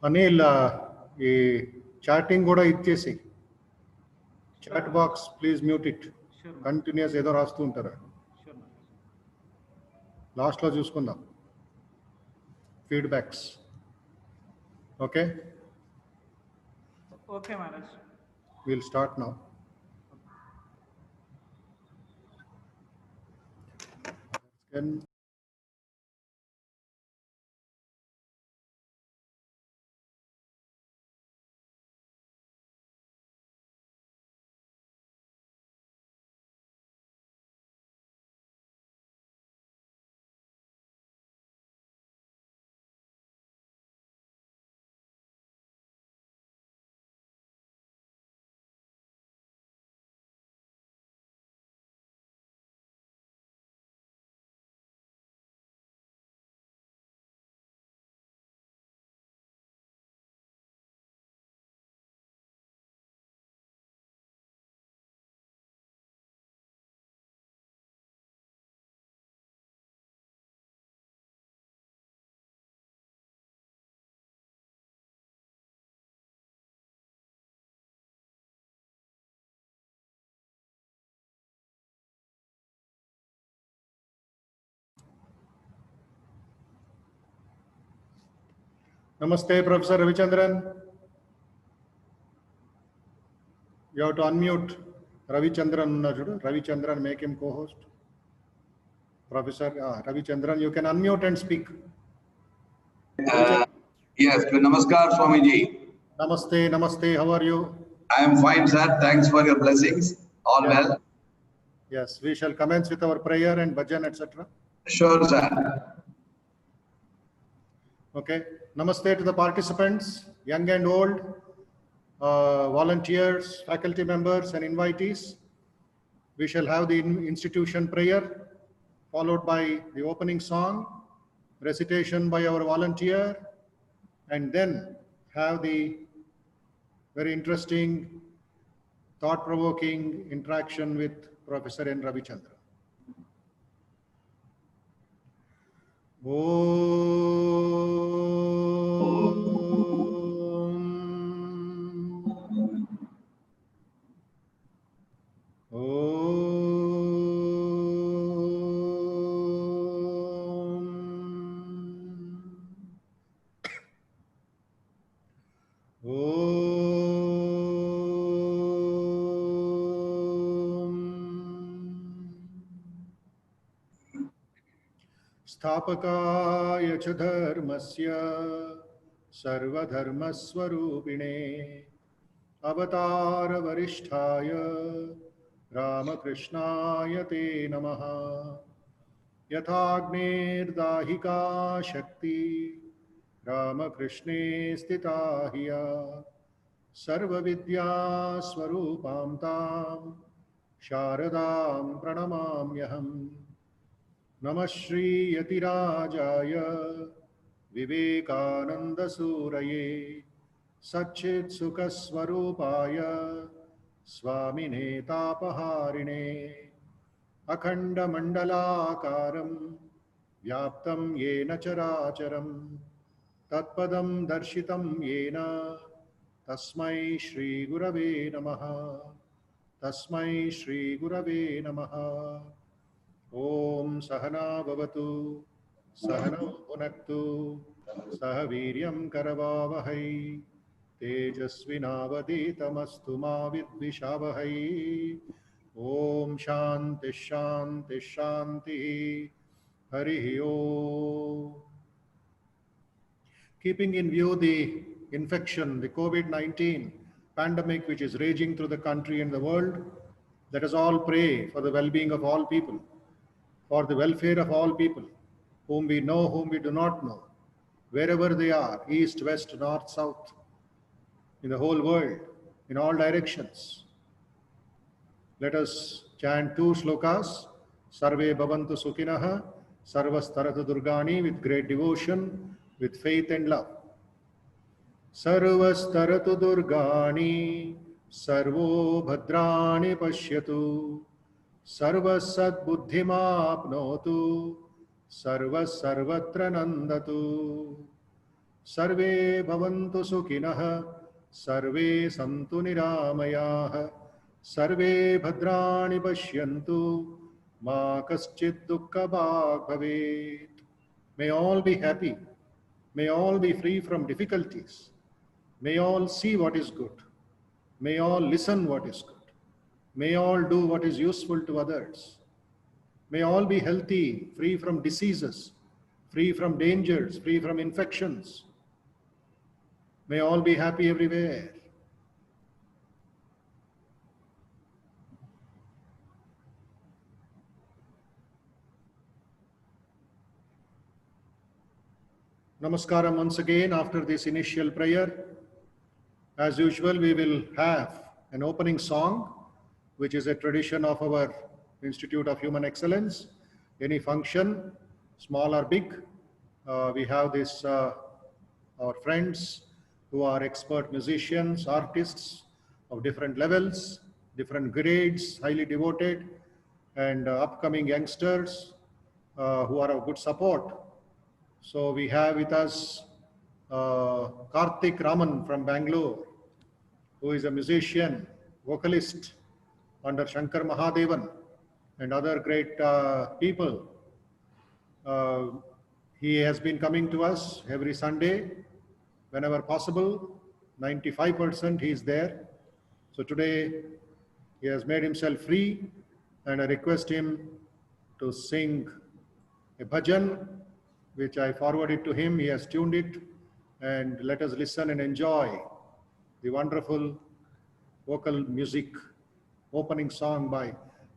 అనిల్ ఈ చాటింగ్ కూడా ఇచ్చేసి chat box please mute it. Continuous ఏదో రాస్తూ ఉంటారు. లాస్ట్లో చూసుకుందాం feedbacks. Okay okay Maharaj. Will start now. Namaste, Professor Ravichandran. You have to unmute Ravichandran. Ravichandran, make him co-host. Professor Ravichandran, you can unmute and speak. Yes, Namaskar, Swamiji. Namaste, namaste. How are you? I am fine, sir. Thanks for your blessings. All well? Yes, we shall commence with our prayer and bhajan, etc. Sure, sir. Okay. Namaste to the participants, young and old, volunteers, faculty members, and invitees. We shall have the institution prayer, followed by the opening song, recitation by our volunteer, and then have the very interesting, thought-provoking interaction with Professor N. Ravichandran. स्थापकाय च धर्मस्य सर्वधर्मस्वरूपिणे अवतारवरिष्ठाय रामकृष्णाय ते नमः। यथाग्नेर्दाहिका शक्ति रामकृष्णे स्थिता हिया सर्वविद्यास्वरूपां तां शारदां प्रणमाम्यहम्। नमः श्री यतिराजाय विवेकानन्दसूरये सच्चित्सुखस्वरूपाय स्वामिने तापहारिणे अखण्डमण्डलाकारं व्याप्तं येन चराचरं तत्पदं दर्शितं येन तस्मै श्रीगुरवे नमः। तस्मै श्रीगुरवे नमः। ओम सहना भवतु सहनौ भुनक्तु सह वीर्यं करवावहै तेजस्विनावधीतमस्तु मा विद्विषावहै। ओम शांति शांति शांति। हरिः ओम। Keeping in view the infection, the COVID-19 pandemic which is raging through the country and the world, let us all pray for the well-being of all people, for the welfare of all people, whom we know, whom we do not know, wherever they are, east, west, north, south, in the whole world, in all directions. Let us chant 2 shlokas, Sarve Bhavantu Sukhinah, Sarvastaratu Durgani, with great devotion, with faith and love. Sarvastaratu Durgani, Sarvo Bhadrani Pashyatu, सर्वसत् बुद्धिमाप्नोतु सर्वसर्वत्र नंदतु। सर्वे भवन्तु सुखिनः, सर्वे सन्तु निरामयाः, सर्वे भद्राणि पश्यन्तु, मा कश्चित् दुःखभाग् भवेत्. May all be happy. May all be free from difficulties. May all see what is good. May all listen what is good. May all do what is useful to others. May all be healthy, free from diseases, free from dangers, free from infections. May all be happy everywhere. Namaskaram once again after this initial prayer. As usual, we will have an opening song, which is a tradition of our Institute of Human Excellence. Any function, small or big, we have this, our friends who are expert musicians, artists of different levels, different grades, highly devoted, and upcoming youngsters who are of good support. So we have with us Karthik Raman from Bangalore, who is a musician, vocalist under Shankar Mahadevan and other great people. He has been coming to us every Sunday, whenever possible. 95% he is there. So today he has made himself free, and I request him to sing a bhajan, which I forwarded to him. He has tuned it, and let us listen and enjoy the wonderful vocal music opening song by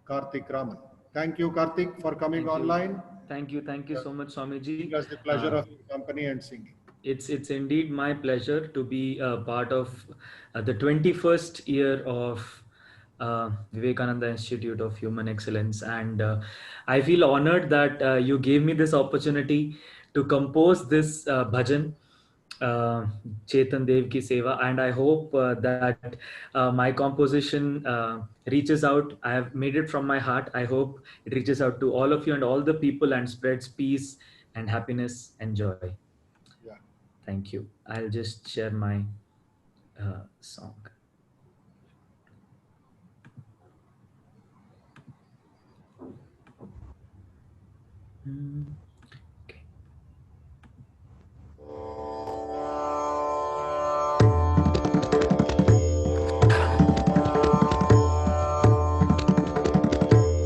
Karthik Raman. Thank you, Karthik, for coming online. Thank you so much, Swamiji. It was the pleasure of your company and singing. It's indeed my pleasure to be a part of the 21st year of Vivekananda Institute of Human Excellence, and I feel honored that you gave me this opportunity to compose this bhajan, Chetan Dev Ki Seva, and I hope that my composition reaches out. I have made it from my heart. I hope it reaches out to all of you and all the people and spreads peace and happiness and joy. Yeah. Thank you. I'll just share my song. Okay.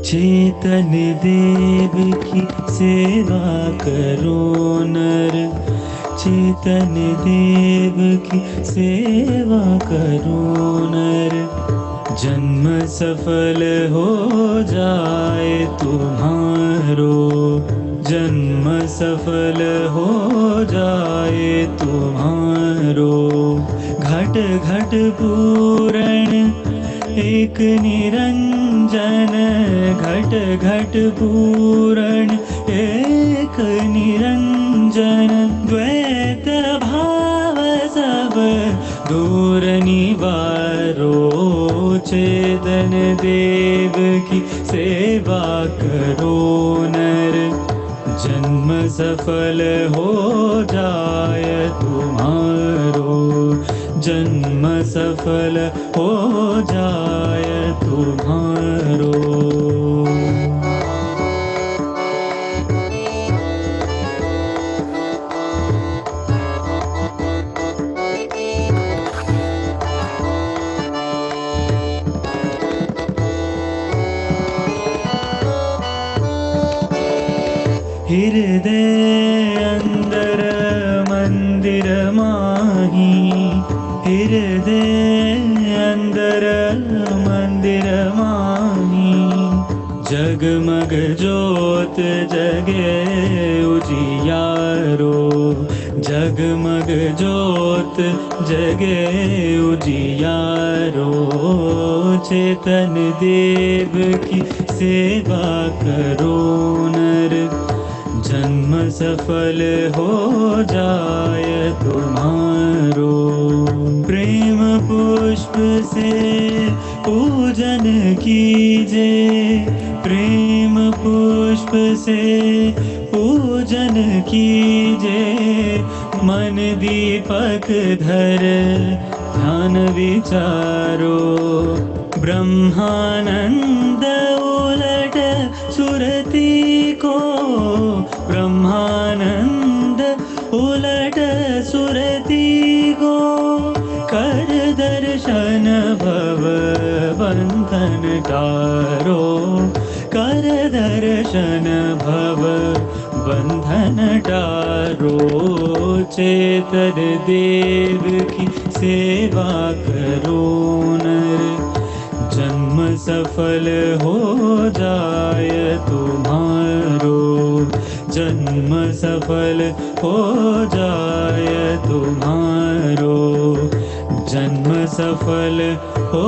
चेतन देव की सेवा करो नर, चेतन देव की सेवा करो नर, जन्म सफल हो जाए तुम्हारो, जन्म सफल हो जाए तुम्हारो। घट घट पूरण एक निरंजन, घट घट पूरण एक निरंजन, द्वैत भाव सब दूर निवारो, चेतन देव की सेवा करो नर, जन्म सफल हो जाए तुम्हारो, जन्म सफल हो जाए तुम्हारो। हृदय अंदर मंदिर माही, हृदय अंदर मंदिर माही, जगमग ज्योत जगे उजियारो, जगमग ज्योत जगे उजियारो, चेतन देव की सेवा करो नर, जन्म सफल हो जाए तुम्हारो। प्रेम पुष्प से पूजन कीजे, प्रेम पुष्प से पूजन कीजे, मन दीपक धर ध्यान विचारो, ब्रह्मानंद उलट सुरती को, ब्रह्मानंद उलट सुरती को, कर दर्शन भव बंधन तारो, कर दर्शन भव बंधन टारो, चेतन देव की सेवा करो नर, जन्म सफल हो जाय तुम्हारो, जन्म सफल हो जाय तुम्हारो, जन्म सफल हो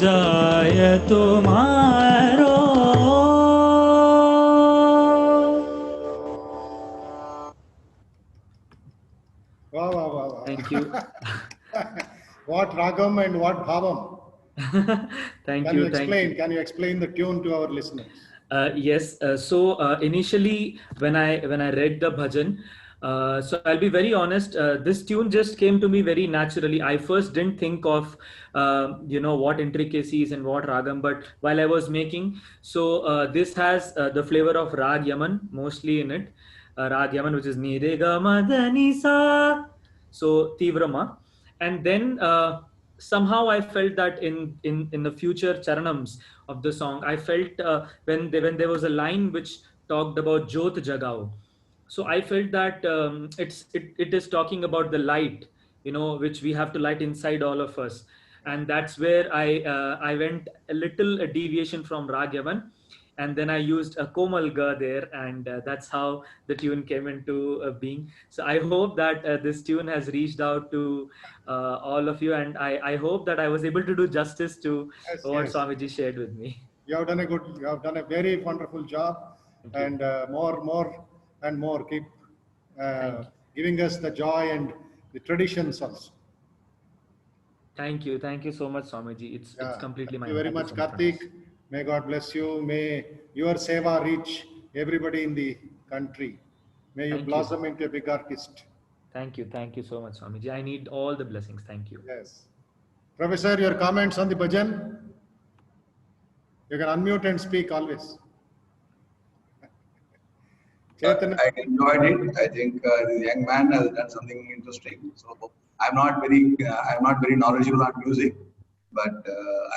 जाय तुम्हारो। Wow, wow, wow, wow. Thank you. What ragam and what bhavam? Thank Can you you. Thank you. explain? Can you explain the tune to our listeners? Yes. So initially, when I read the bhajan, so I'll be very honest. This tune just came to me very naturally. I first didn't think of what intricacies and what ragam, but while I was making, so this has the flavor of rag yaman mostly in it. Rag yaman, which is ni re ga ma da ni sa, so tivrama, and then somehow I felt that in the future charanams of the song, I felt when there was a line which talked about Jyot Jagao. So I felt that it is talking about the light, which we have to light inside all of us, and that's where I went a little deviation from Rag Yaman, and then I used a Komal Ga there, and that's how the tune came into being. So I hope that this tune has reached out to all of you, and I hope that I was able to do justice to Yes, what yes. Swamiji shared with me. You have done a very wonderful job, and more and more. Keep giving us the joy and the traditions also. Thank you so much, Swamiji. It's completely my Thank you very much, Karthik. May God bless you. May your seva reach everybody in the country. May you blossom into a big artist. Thank you so much, Swamiji. I need all the blessings. Thank you. Yes. Professor, your comments on the bhajan? You can unmute and speak always. Chaitanya. I enjoyed it. I think the young man has done something interesting. So I'm not very knowledgeable on music, but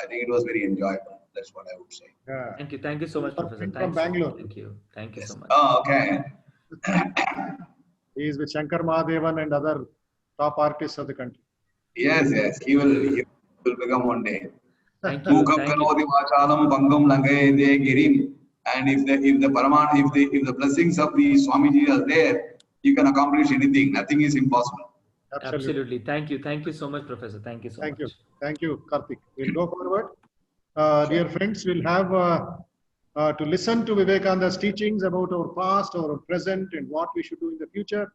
I think it was very enjoyable. That's what I would say. Yeah. Thank you so much, Professor. From Thanks. Bangalore. Thank you so much. Oh, okay. He is with Shankar Mahadevan and other top artists of the country. Yes. He will become one day. Thank you. Mukam karoti vachalam bangam langayate girim. And if the blessings of the Swamiji are there, you can accomplish anything. Nothing is impossible. Absolutely. Thank you so much, Professor. Thank you so much. Thank you, Karthik. We'll go forward. Dear friends, we'll have to listen to Vivekananda's teachings about our past, our present, and what we should do in the future.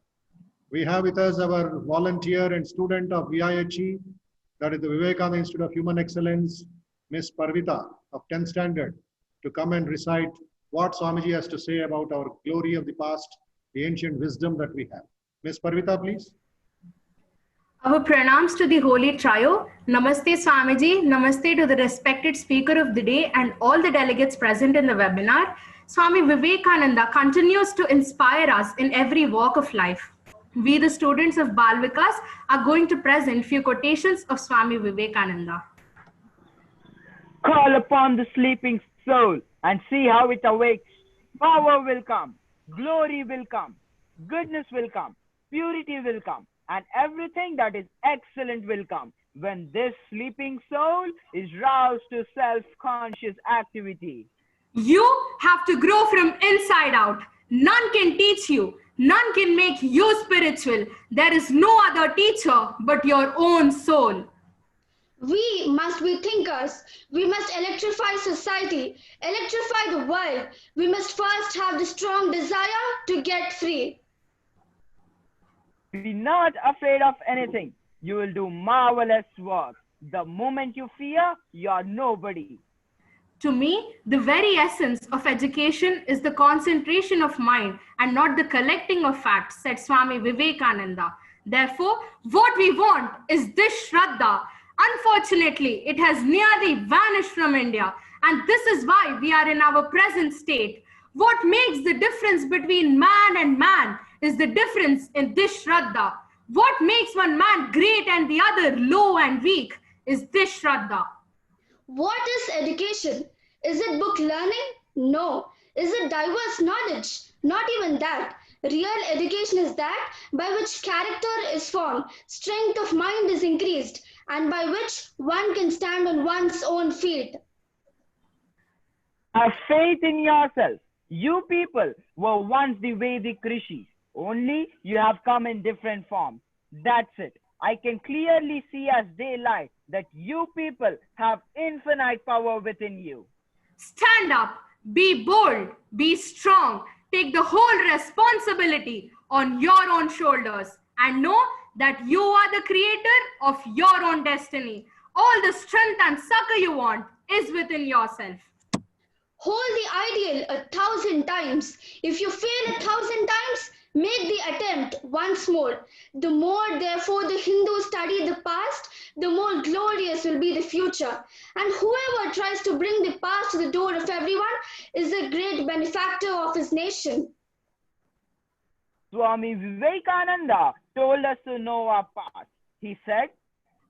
We have with us our volunteer and student of VIHE, that is the Vivekananda Institute of Human Excellence, Miss Parvita of 10th standard, to come and recite what Swamiji has to say about our glory of the past, the ancient wisdom that we have. Miss Parvita, please. Our pranams to the Holy Trio. Namaste Swamiji, namaste to the respected speaker of the day and all the delegates present in the webinar. Swami Vivekananda continues to inspire us in every walk of life. We, the students of Bal Vikas, are going to present few quotations of Swami Vivekananda. Call upon the sleeping soul and see how it awakes. Power will come, glory will come, goodness will come, purity will come, and everything that is excellent will come when this sleeping soul is roused to self-conscious activity. You have to grow from inside out. None can teach you. None can make you spiritual. There is no other teacher but your own soul. We must be thinkers. We must electrify society, electrify the world. We must first have the strong desire to get free. Be not afraid of anything. You will do marvelous work. The moment you fear, you're nobody. To me, the very essence of education is the concentration of mind and not the collecting of facts, said Swami Vivekananda. Therefore, what we want is this Shraddha. Unfortunately, it has nearly vanished from India, and this is why we are in our present state. What makes the difference between man and man is the difference in this Shraddha. What makes one man great and the other low and weak is this Shraddha. What is education? Is it book learning? No. Is it diverse knowledge? Not even that. Real education is that by which character is formed, strength of mind is increased, and by which one can stand on one's own feet. Have faith in yourself. You people were once the Vedic rishis. Only you have come in different forms. That's it. I can clearly see as daylight that you people have infinite power within you. Stand up, be bold, be strong, take the whole responsibility on your own shoulders and know that you are the creator of your own destiny. All the strength and succor you want is within yourself. Hold the ideal 1,000 times. If you fail 1,000 times, make the attempt once more. The more, therefore, the Hindus study the past, the more glorious will be the future. And whoever tries to bring the past to the door of everyone is a great benefactor of his nation. Swami Vivekananda told us to know our past. He said,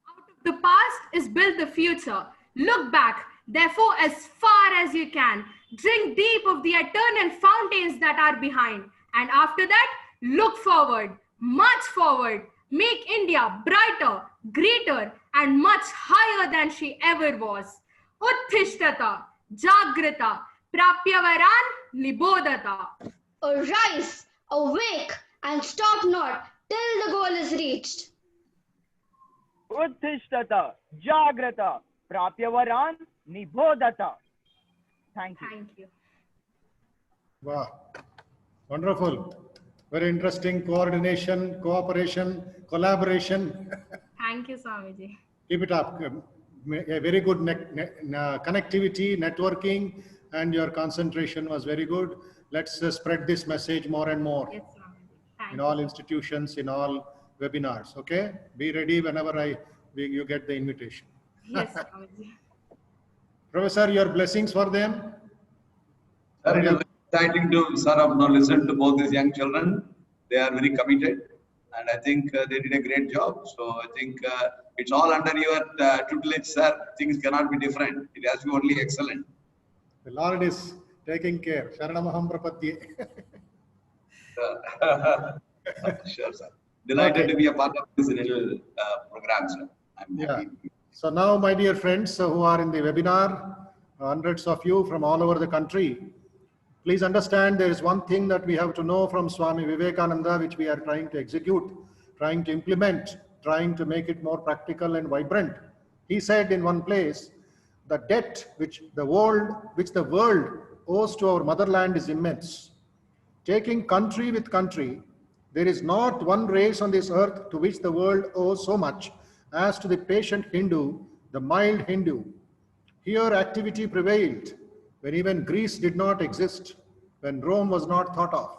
out of the past is built the future. Look back, therefore, as far as you can. Drink deep of the eternal fountains that are behind. And after that, look forward, much forward. Make India brighter, greater, and much higher than she ever was. Utthishtata, Jagrita, Prapyavaran, Nibodhata. Arise, awake, and stop not till the goal is reached. Utthishtata, Jagrata, Prapyavaran, Nibodhata. Thank you. Thank you. Wow. Wonderful. Very interesting coordination, cooperation, collaboration. Thank you, Swamiji. Keep it up. A very good connectivity, networking, and your concentration was very good. Let's spread this message more and more. Yes, Swamiji. In all institutions, in all webinars. Okay? Be ready whenever you get the invitation. Yes, Swamiji. Professor, your blessings for them. Sir, it is very exciting to listen to both these young children. They are very committed, and I think they did a great job. So I think it's all under your tutelage, sir. Things cannot be different. It has to be only excellent. The Lord is taking care. Sharanamaham prapadye. Sure, sir. Delighted to be a part of this little program, sir. I'm happy. So now, my dear friends who are in the webinar, hundreds of you from all over the country, please understand there is one thing that we have to know from Swami Vivekananda, which we are trying to execute, trying to implement, trying to make it more practical and vibrant. He said in one place, the debt which the world owes to our motherland is immense. Taking country with country, there is not one race on this earth to which the world owes so much as to the patient Hindu, the mild Hindu. Here activity prevailed when even Greece did not exist, when Rome was not thought of,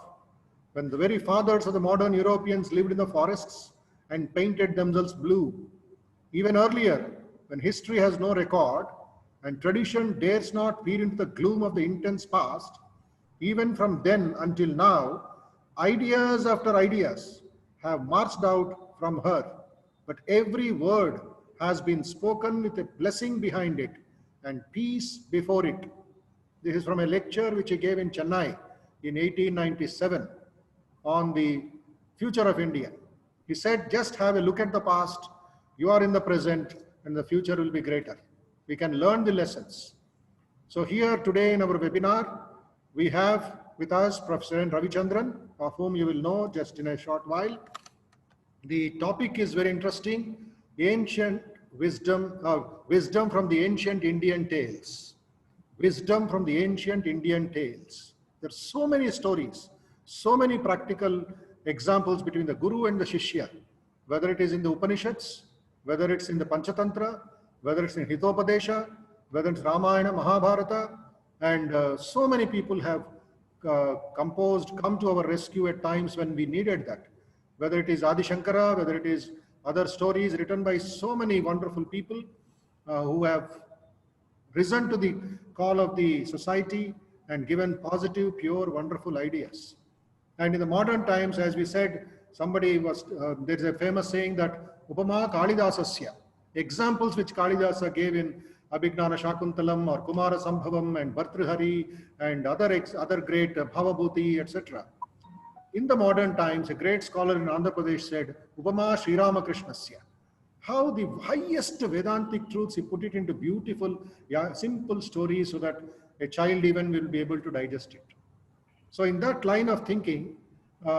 when the very fathers of the modern Europeans lived in the forests and painted themselves blue. Even earlier, when history has no record and tradition dares not peer into the gloom of the intense past, even from then until now, ideas after ideas have marched out from her. But every word has been spoken with a blessing behind it and peace before it. This is from a lecture which he gave in Chennai in 1897 on the future of India. He said, just have a look at the past, you are in the present, and the future will be greater. We can learn the lessons. So here today in our webinar, we have with us Professor N. Ravichandran, of whom you will know just in a short while. The topic is very interesting, ancient wisdom, wisdom from the ancient Indian tales. Wisdom from the ancient Indian tales. There are so many stories, so many practical examples between the Guru and the Shishya, whether it is in the Upanishads, whether it's in the Panchatantra, whether it's in Hitopadesha, whether it's Ramayana, Mahabharata, and so many people have come to our rescue at times when we needed that. whether it is Adi Shankara, whether it is other stories written by so many wonderful people who have risen to the call of the society and given positive, pure, wonderful ideas. And in the modern times, as we said, somebody was, there's a famous saying that Upama Kalidasasya, examples which Kalidasa gave in Abhignana Shakuntalam or Kumara Sambhavam and Bhartrihari and other great Bhavabhuti, etc. In the modern times, a great scholar in Andhra Pradesh said, Upama Sri Ramakrishnasya. How the highest Vedantic truths, he put it into beautiful, simple stories so that a child even will be able to digest it. So in that line of thinking,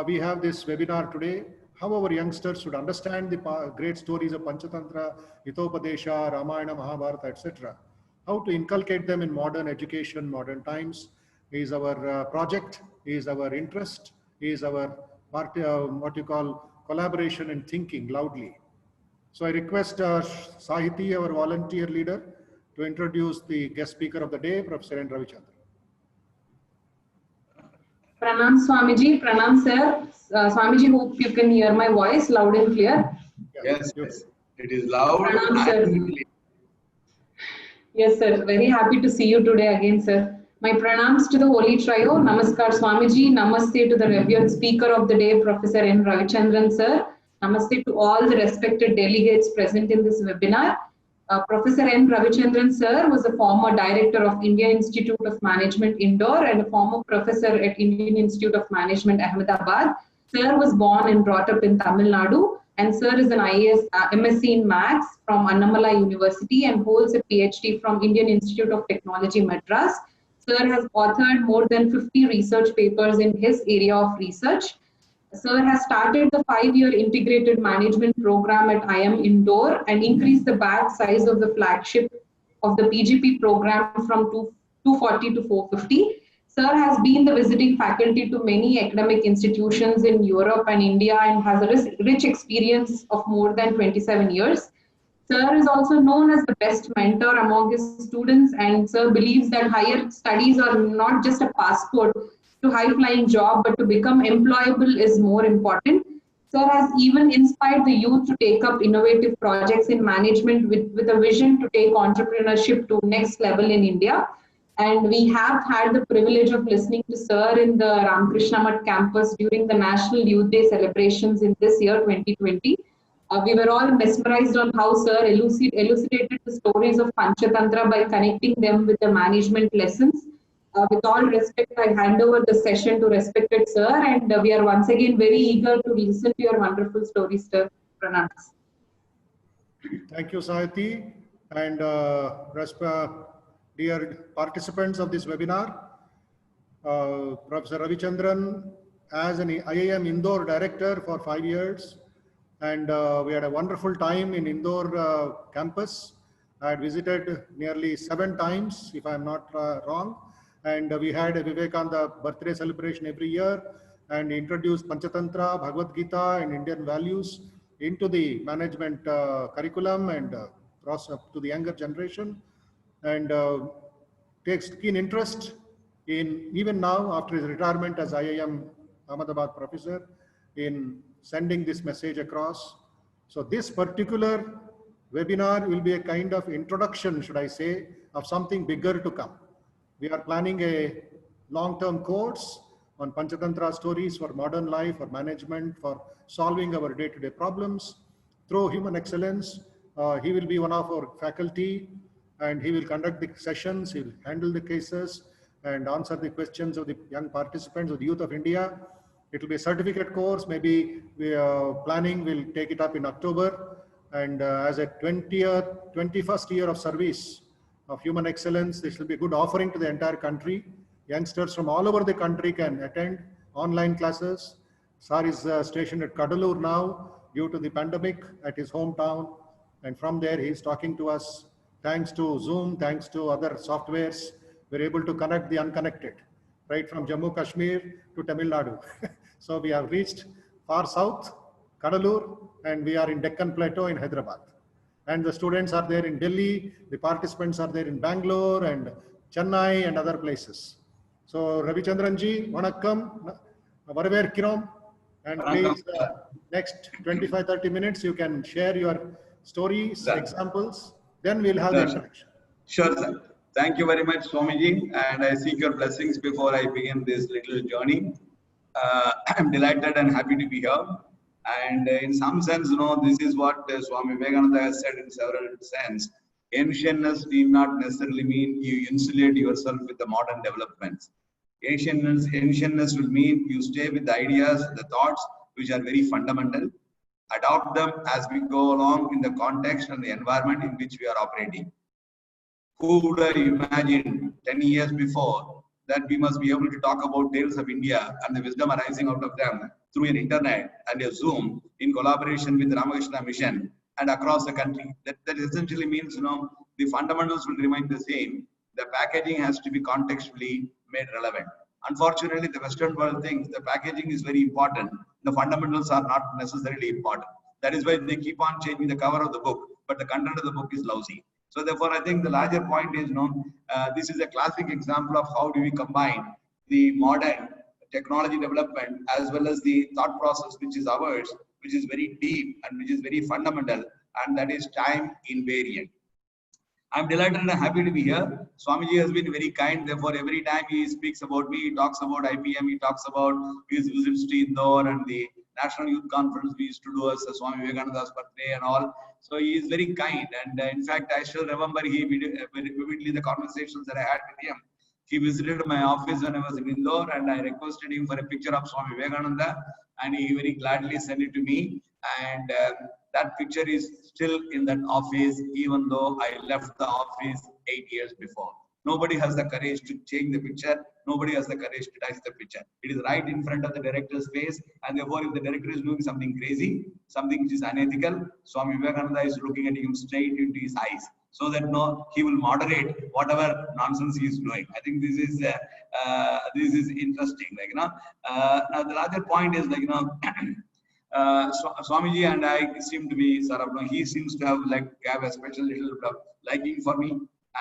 we have this webinar today, how our youngsters should understand the great stories of Panchatantra, Hitopadesha, Ramayana, Mahabharata, etc. How to inculcate them in modern education, modern times is our project, is our interest, is our what you call collaboration and thinking loudly. So I request Sahiti, our volunteer leader, to introduce the guest speaker of the day, Professor N. Ravichandran. Pranam Swamiji, Pranam sir. Swamiji, hope you can hear my voice loud and clear. Yes, yes. It is loud. Pranam sir. Yes sir, very happy to see you today again sir. My pranams to the Holy Trio, Namaskar Swamiji, Namaste to the revered speaker of the day, Professor N. Ravichandran sir. Namaste to all the respected delegates present in this webinar. Professor N. Ravichandran sir was a former director of India Institute of Management, Indore, and a former professor at Indian Institute of Management, Ahmedabad. Sir was born and brought up in Tamil Nadu, and sir is an IAS MSc in Maths from Annamalai University and holds a PhD from Indian Institute of Technology, Madras. Sir has authored more than 50 research papers in his area of research. Sir has started the 5-year integrated management program at IIM Indore and increased the batch size of the flagship of the PGP program from 240 to 450. Sir has been the visiting faculty to many academic institutions in Europe and India and has a rich experience of more than 27 years. Sir is also known as the best mentor among his students, and sir believes that higher studies are not just a passport to high-flying job, but to become employable is more important. Sir has even inspired the youth to take up innovative projects in management with a vision to take entrepreneurship to next level in India. And we have had the privilege of listening to Sir in the Ramakrishna Math campus during the National Youth Day celebrations in this year, 2020. We were all mesmerized on how Sir elucidated the stories of Panchatantra by connecting them with the management lessons. With all respect, I hand over the session to respected Sir, and we are once again very eager to listen to your wonderful stories, Sir. Pranams. Thank you, Sahiti, and dear participants of this webinar. Professor Ravichandran, as an IIM Indore director for 5 years, and we had a wonderful time in Indore campus. I had visited nearly 7 times, if I'm not wrong. And we had a Vivekananda birthday celebration every year and introduced Panchatantra, Bhagavad Gita and Indian values into the management curriculum and to the younger generation, and takes keen interest in, even now after his retirement as IIM Ahmedabad professor, in sending this message across. So this particular webinar will be a kind of introduction, should I say, of something bigger to come. We are planning a long-term course on Panchatantra stories for modern life, for management, for solving our day-to-day problems through human excellence. He will be one of our faculty, and he will conduct the sessions, he will handle the cases and answer the questions of the young participants of the youth of India. It will be a certificate course. Maybe we are planning, we'll take it up in October. And as a 21st year of service of human excellence, this will be a good offering to the entire country. Youngsters from all over the country can attend online classes. Sir is stationed at Kadalur now due to the pandemic at his hometown. And from there, he is talking to us. Thanks to Zoom, thanks to other softwares, we're able to connect the unconnected, right from Jammu Kashmir to Tamil Nadu. So we have reached far south, Kadalur, and we are in Deccan Plateau in Hyderabad. And the students are there in Delhi, the participants are there in Bangalore and Chennai and other places. So Ravichandran ji, vanakkam, varaverkirom. And please, next 25-30 minutes, you can share your stories, examples, then we'll have the interaction. Sure, sir. Thank you very much, Swamiji, and I seek your blessings before I begin this little journey. I'm delighted and happy to be here. And in some sense, this is what Swami Vivekananda has said in several sense. Ancientness need not necessarily mean you insulate yourself with the modern developments. Ancientness will mean you stay with the ideas, the thoughts, which are very fundamental. Adopt them as we go along in the context and the environment in which we are operating. Who would have imagined 10 years before that we must be able to talk about tales of India and the wisdom arising out of them through an internet and a Zoom in collaboration with the Ramakrishna Mission and across the country? That essentially means, the fundamentals will remain the same. The packaging has to be contextually made relevant. Unfortunately, the Western world thinks the packaging is very important. The fundamentals are not necessarily important. That is why they keep on changing the cover of the book, but the content of the book is lousy. So therefore, I think the larger point is, this is a classic example of how do we combine the modern technology development as well as the thought process which is ours, which is very deep and which is very fundamental, and that is time invariant. I'm delighted and happy to be here. Swamiji has been very kind. Therefore, every time he speaks about me, he talks about IPM, he talks about his visits to Indore and the National Youth Conference we used to do as Swami Vivekananda's birthday and all. So he is very kind. And in fact, I still remember vividly the conversations that I had with him. He visited my office when I was in Indore, and I requested him for a picture of Swami Vivekananda, and he very gladly sent it to me. And that picture is still in that office, even though I left the office 8 years before. Nobody has the courage to change the picture. Nobody has the courage to touch the picture. It is right in front of the director's face, and therefore, if the director is doing something crazy, something which is unethical, Swami Vivekananda is looking at him straight into his eyes, so that he will moderate whatever nonsense he is doing. I think this is interesting. Now the larger point is Swamiji and I seem to be he seems to have a special little bit of liking for me,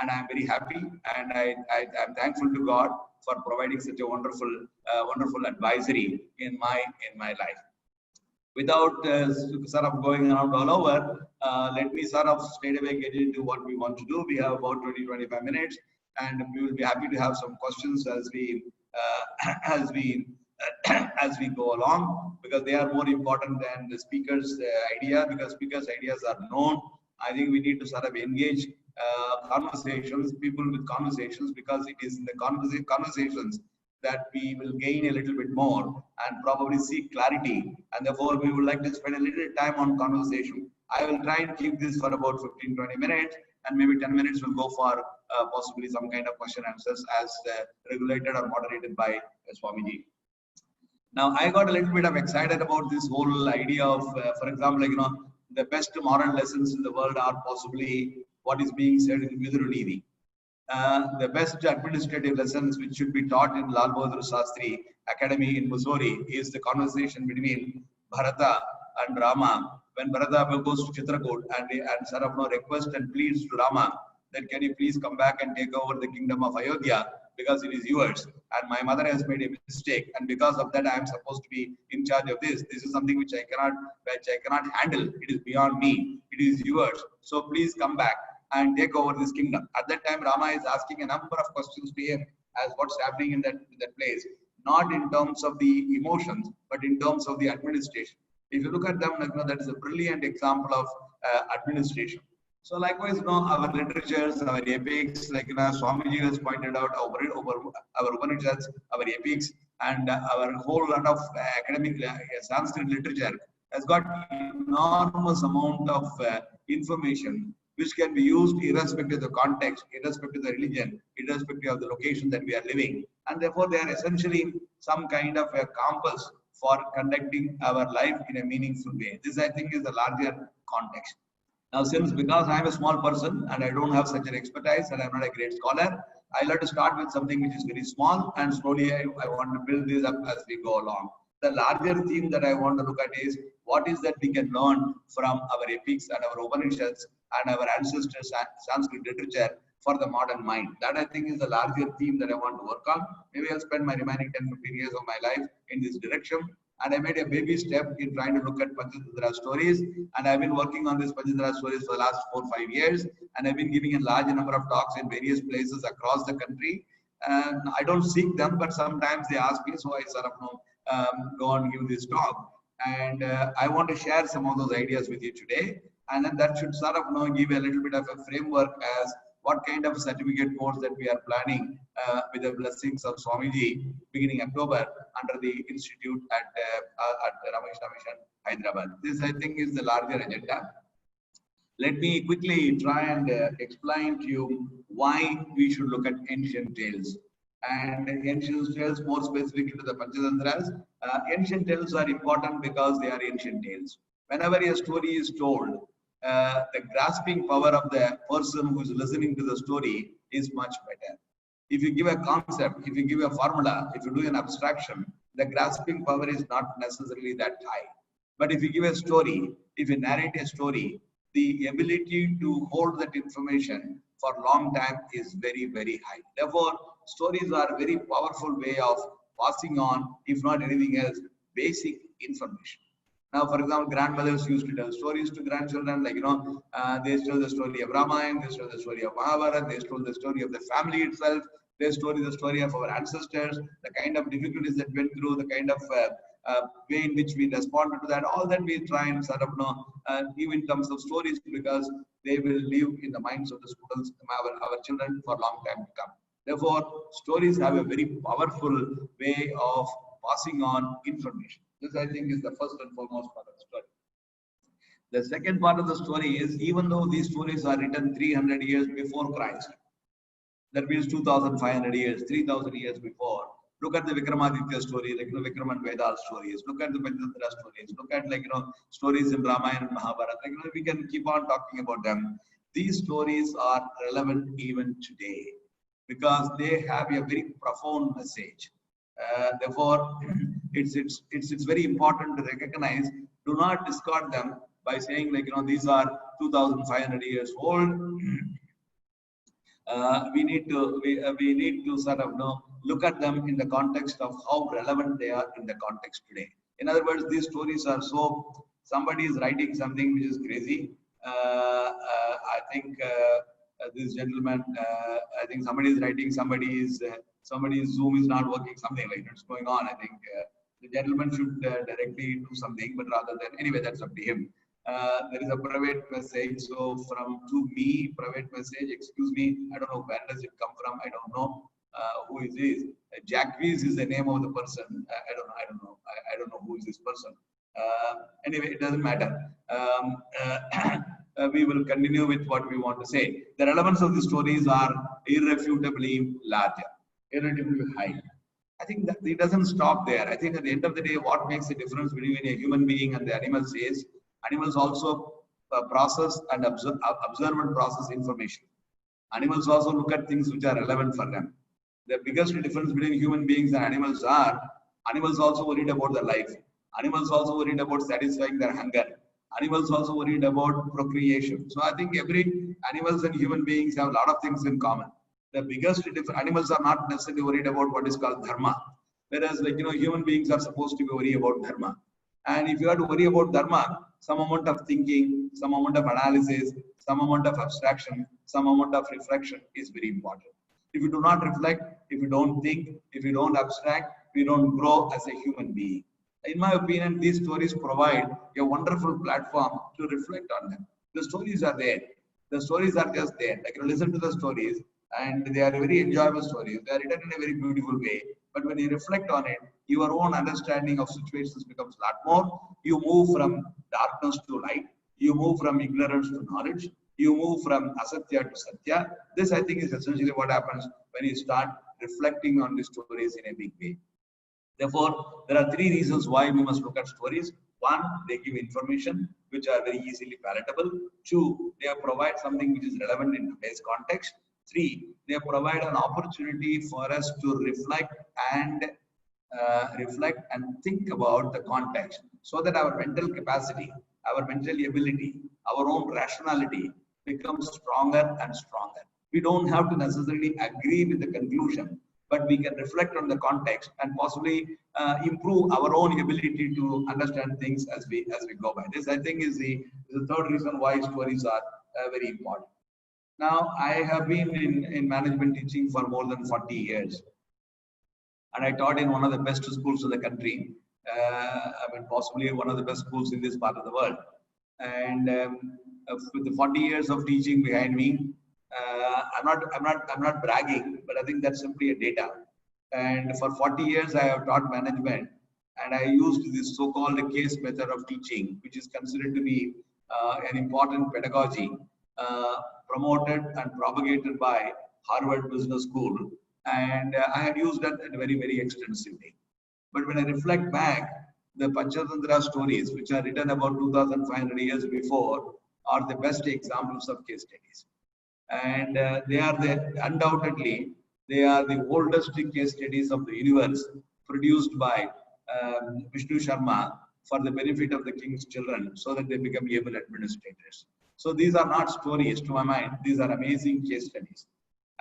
and I'm very happy, and I'm thankful to God for providing such a wonderful advisory in my life. Without going around all over, let me straight away get into what we want to do. We have about 20-25 minutes, and we will be happy to have some questions as we go along, because they are more important than the speaker's idea, because speaker's ideas are known. I think we need to engage conversations, people with conversations, because it is in the conversations that we will gain a little bit more and probably seek clarity, and therefore we would like to spend a little time on conversation. I will try and keep this for about 15-20 minutes, and maybe 10 minutes will go for possibly some kind of question answers as regulated or moderated by Swamiji. Now, I got a little bit excited about this whole idea of, for example, the best moral lessons in the world are possibly what is being said in Vidurunidhi. The best administrative lessons which should be taught in Lal Bahadur Shastri Academy in Mussoorie is the conversation between Bharata and Rama. When Bharata goes to Chitrakoot and requests and pleads to Rama that can you please come back and take over the kingdom of Ayodhya because it is yours, and my mother has made a mistake, and because of that I am supposed to be in charge of this. This is something which I cannot handle. It is beyond me. It is yours. So please come back and take over this kingdom. At that time, Rama is asking a number of questions to him as what's happening in that place, not in terms of the emotions, but in terms of the administration. If you look at them, that is a brilliant example of administration. So likewise, our literatures, our epics, Swamiji has pointed out, our Upanishads, our epics, and our whole lot of academic Sanskrit literature has got enormous amount of information which can be used irrespective of the context, irrespective of the religion, irrespective of the location that we are living. And therefore, they are essentially some kind of a compass for conducting our life in a meaningful way. This, I think, is the larger context. Now, because I am a small person and I don't have such an expertise and I'm not a great scholar, I like to start with something which is very small, and slowly I want to build this up as we go along. The larger theme that I want to look at is what is that we can learn from our epics and our Upanishads and our ancestors' Sanskrit literature for the modern mind. That, I think, is the larger theme that I want to work on. Maybe I'll spend my remaining 10-15 years of my life in this direction, and I made a baby step in trying to look at Panchatantra stories. And I've been working on these Panchatantra stories for the last 4 or 5 years, and I've been giving a large number of talks in various places across the country. And I don't seek them, but sometimes they ask me, so I sort of go and give this talk. And I want to share some of those ideas with you today. And then that should sort of give a little bit of a framework as what kind of certificate course that we are planning with the blessings of Swamiji beginning October under the institute at Ramakrishna Mission, Hyderabad. This, I think, is the larger agenda. Let me quickly try and explain to you why we should look at ancient tales. And ancient tales, more specifically to the Panchantantras, ancient tales are important because they are ancient tales. Whenever a story is told, the grasping power of the person who is listening to the story is much better. If you give a concept, if you give a formula, if you do an abstraction, the grasping power is not necessarily that high. But if you give a story, if you narrate a story, the ability to hold that information for a long time is very, very high. Therefore, stories are a very powerful way of passing on, if not anything else, basic information. Now, for example, grandmothers used to tell stories to grandchildren, like, they tell the story of Ramayana, they tell the story of Mahabharata, they told the story of the family itself, they told the story of our ancestors, the kind of difficulties that went through, the kind of way in which we responded to that, all that we try and sort of give in terms of stories, because they will live in the minds of the students, our children, for a long time to come. Therefore, stories have a very powerful way of passing on information. This, I think, is the first and foremost part of the story. The second part of the story is, even though these stories are written 300 years before Christ, that means 2,500 years, 3,000 years before, look at the Vikramaditya story, like Vikram and Vedal stories, look at the Panchatantra stories, look at, like, stories in Ramayana and Mahabharata, like, we can keep on talking about them. These stories are relevant even today because they have a very profound message. Therefore, it's very important to recognize. Do not discard them by saying, like, these are 2,500 years old. We need to sort of look at them in the context of how relevant they are in the context today. In other words, these stories are so. Somebody is writing something which is crazy. I think this gentleman. I think somebody is writing. Somebody's Zoom is not working. Something like that's going on. I think the gentleman should directly do something, but rather than, anyway, that's up to him. There is a private message. So to me, private message. Excuse me. I don't know where does it come from. I don't know who is this. Jacques is the name of the person. I don't know who is this person. Anyway, it doesn't matter. We will continue with what we want to say. The relevance of the stories are irrefutably larger, irrefutably high. I think that it doesn't stop there. I think at the end of the day, what makes the difference between a human being and the animals is animals also process and observe and process information. Animals also look at things which are relevant for them. The biggest difference between human beings and animals are animals also worried about their life. Animals also worried about satisfying their hunger. Animals also worried about procreation. So I think every animals and human beings have a lot of things in common. The biggest difference, animals are not necessarily worried about what is called dharma, whereas, like, human beings are supposed to be worried about dharma. And if you have to worry about dharma, some amount of thinking, some amount of analysis, some amount of abstraction, some amount of reflection is very important. If you do not reflect, if you don't think, if you don't abstract, we don't grow as a human being. In my opinion, these stories provide a wonderful platform to reflect on them. The stories are there. The stories are just there. Like, you listen to the stories, and they are very enjoyable stories. They are written in a very beautiful way. But when you reflect on it, your own understanding of situations becomes a lot more. You move from darkness to light. You move from ignorance to knowledge. You move from asatya to satya. This, I think, is essentially what happens when you start reflecting on the stories in a big way. Therefore, there are three reasons why we must look at stories. One, they give information which are very easily palatable. Two, they provide something which is relevant in today's context. Three, they provide an opportunity for us to reflect and think about the context, so that our mental capacity, our mental ability, our own rationality becomes stronger and stronger. We don't have to necessarily agree with the conclusion, but we can reflect on the context and possibly improve our own ability to understand things as we go by. This, I think, is the third reason why stories are very important. Now, I have been in management teaching for more than 40 years. And I taught in one of the best schools in the country. Possibly one of the best schools in this part of the world. And with the 40 years of teaching behind me, I'm not bragging, but I think that's simply a data. And for 40 years, I have taught management, and I used this so-called case method of teaching, which is considered to be an important pedagogy promoted and propagated by Harvard Business School. And I had used that very, very extensively. But when I reflect back, the Panchatantra stories, which are written about 2,500 years before, are the best examples of case studies. And undoubtedly, they are the oldest case studies of the universe, produced by Vishnu Sharma for the benefit of the king's children, so that they become able administrators. So these are not stories to my mind, these are amazing case studies.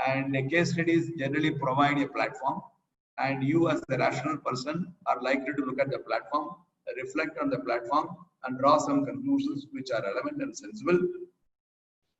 And the case studies generally provide a platform, and you as the rational person are likely to look at the platform, reflect on the platform, and draw some conclusions which are relevant and sensible.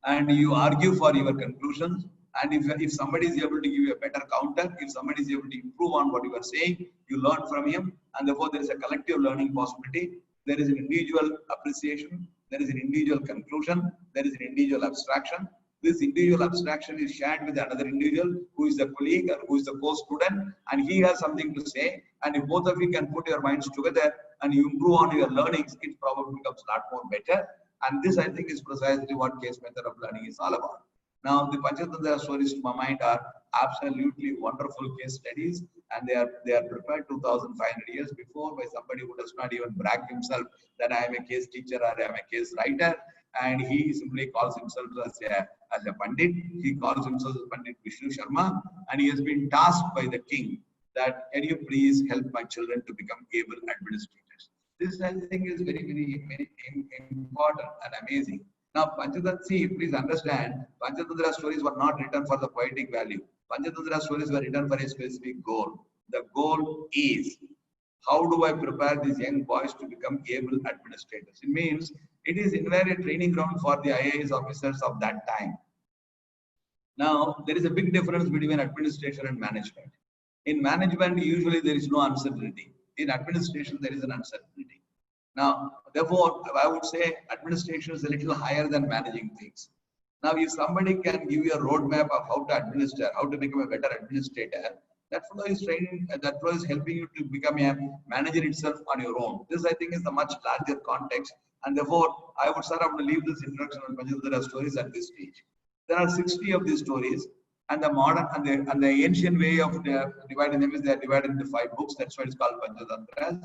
And you argue for your conclusions. And if somebody is able to give you a better counter, if somebody is able to improve on what you are saying, you learn from him, and therefore there is a collective learning possibility. There is an individual appreciation, there is an individual conclusion, there is an individual abstraction. This individual abstraction is shared with another individual who is a colleague or who is a co-student, and he has something to say. And if both of you can put your minds together and you improve on your learnings, it probably becomes a lot more better. And this, I think, is precisely what case method of learning is all about. Now, the Panchatantra stories, to my mind, are absolutely wonderful case studies, and they are prepared 2,500 years before by somebody who does not even brag himself that I am a case teacher or I am a case writer, and he simply calls himself as a Pandit. He calls himself Pandit Vishnu Sharma, and he has been tasked by the king that, can you please help my children to become able administrators? This, I think, is very, very, very important and amazing. Now, Panchatantra, please understand, Panchatantra stories were not written for the poetic value. Panchatantra stories were written for a specific goal. The goal is, how do I prepare these young boys to become able administrators? It means it is in a training ground for the IAS officers of that time. Now, there is a big difference between administration and management. In management, usually there is no uncertainty. In administration, there is an uncertainty. Now, therefore, I would say administration is a little higher than managing things. Now, if somebody can give you a roadmap of how to administer, how to become a better administrator, that fellow is training, that fellow is helping you to become a manager itself on your own. This, I think, is the much larger context. And therefore, I would sort of leave this introduction on Panchatantra stories at this stage. There are 60 of these stories, and the modern and the ancient way of dividing them is they are divided into 5 books. That's why it's called Panchatantra.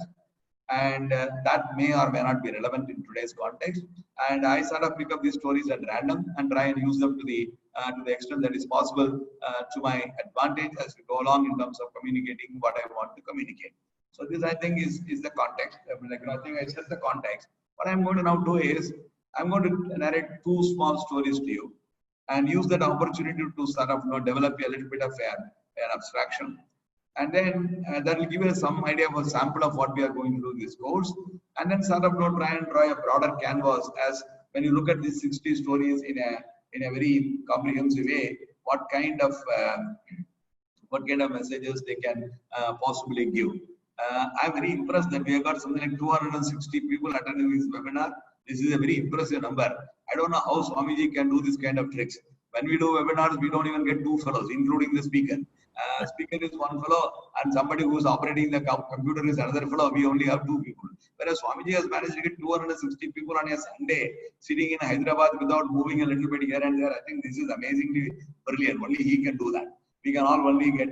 And that may or may not be relevant in today's context. And I sort of pick up these stories at random and try and use them to the extent that is possible to my advantage as we go along in terms of communicating what I want to communicate. So this, I think, is the context. I think I set the context. What I'm going to now do is I'm going to narrate 2 small stories to you and use that opportunity to sort of develop a little bit of an abstraction. And then that will give you some idea of a sample of what we are going through this course. And then sort of try and draw a broader canvas as when you look at these 60 stories in a very comprehensive way, what kind of messages they can possibly give. I'm very impressed that we have got something like 260 people attending this webinar. This is a very impressive number. I don't know how Swamiji can do this kind of tricks. When we do webinars, we don't even get 2 fellows, including the speaker. Speaker is 1 fellow, and somebody who is operating the computer is another fellow. We only have 2 people. Whereas Swamiji has managed to get 260 people on a Sunday sitting in Hyderabad without moving a little bit here and there. I think this is amazingly brilliant. Only he can do that. We can all only get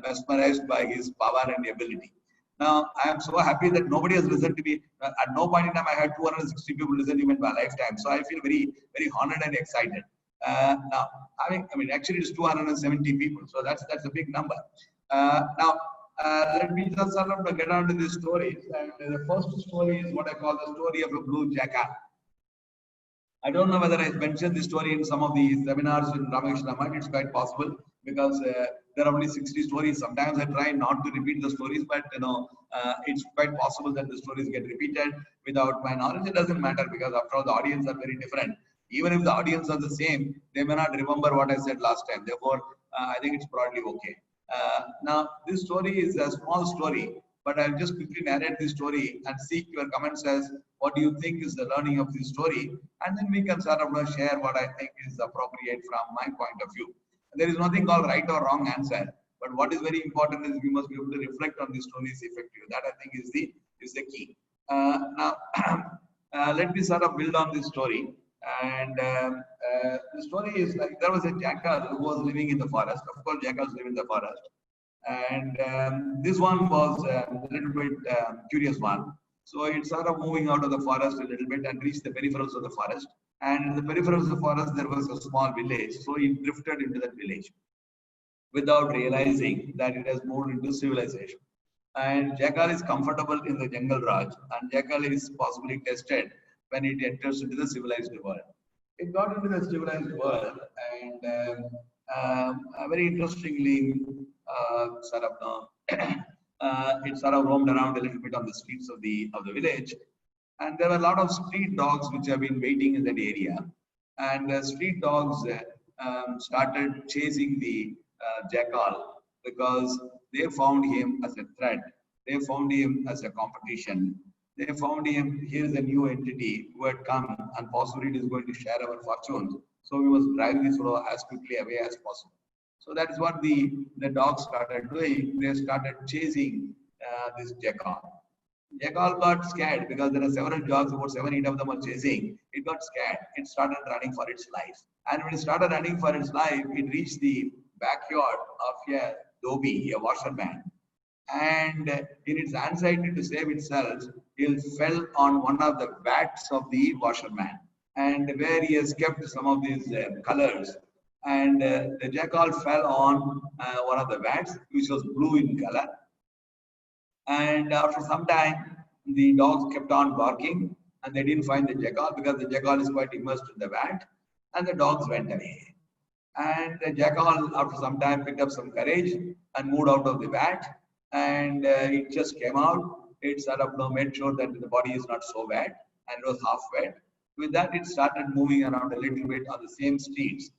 mesmerized by his power and ability. Now, I am so happy that nobody has listened to me. At no point in time I had 260 people listen to me in my lifetime. So I feel very, very honored and excited. Now, I mean, actually it's 270 people. So that's a big number. Now, let me just sort of get on to this story. And the first story is what I call the story of a blue jackal. I don't know whether I mentioned this story in some of the seminars in Ramakrishna Math. It's quite possible. because there are only 60 stories. Sometimes I try not to repeat the stories, but it's quite possible that the stories get repeated without my knowledge. It doesn't matter, because after all, the audience are very different. Even if the audience are the same, they may not remember what I said last time. Therefore, I think it's probably okay. Now, this story is a small story, but I'll just quickly narrate this story and seek your comments as what do you think is the learning of this story, and then we can sort of share what I think is appropriate from my point of view. There is nothing called right or wrong answer, but what is very important is we must be able to reflect on these stories effectively. That I think is the key. Now, let me sort of build on this story. And the story is like there was a jackal who was living in the forest. Of course, jackals live in the forest. And this one was a little bit curious one. So it's sort of moving out of the forest a little bit and reached the peripherals of the forest. And in the peripherals of the forest, there was a small village. So it drifted into that village without realizing that it has moved into civilization. And jackal is comfortable in the jungle Raj, and jackal is possibly tested when it enters into the civilized world. It got into the civilized world, and very interestingly, it sort of roamed around a little bit on the streets of the village, and there were a lot of street dogs which have been waiting in that area, and street dogs started chasing the jackal because they found him as a threat. They found him as a competition. They found him, here's a new entity who had come and possibly it is going to share our fortunes. So we must drive this fellow as quickly away as possible. So that is what the dogs started doing. They started chasing this jackal. Jackal got scared because there are several dogs, about 7-8 of them are chasing. It got scared. It started running for its life. And when it started running for its life, it reached the backyard of a dhobi, a washerman. And in its anxiety to save itself, it fell on one of the vats of the washerman, and where he has kept some of these colors. And the jackal fell on one of the vats, which was blue in color. And after some time, the dogs kept on barking, and they didn't find the jackal because the jackal is quite immersed in the vat, and the dogs went away. And the jackal, after some time, picked up some courage and moved out of the vat. And it just came out. It sort of made sure that the body is not so wet, and it was half wet. With that, it started moving around a little bit on the same streets.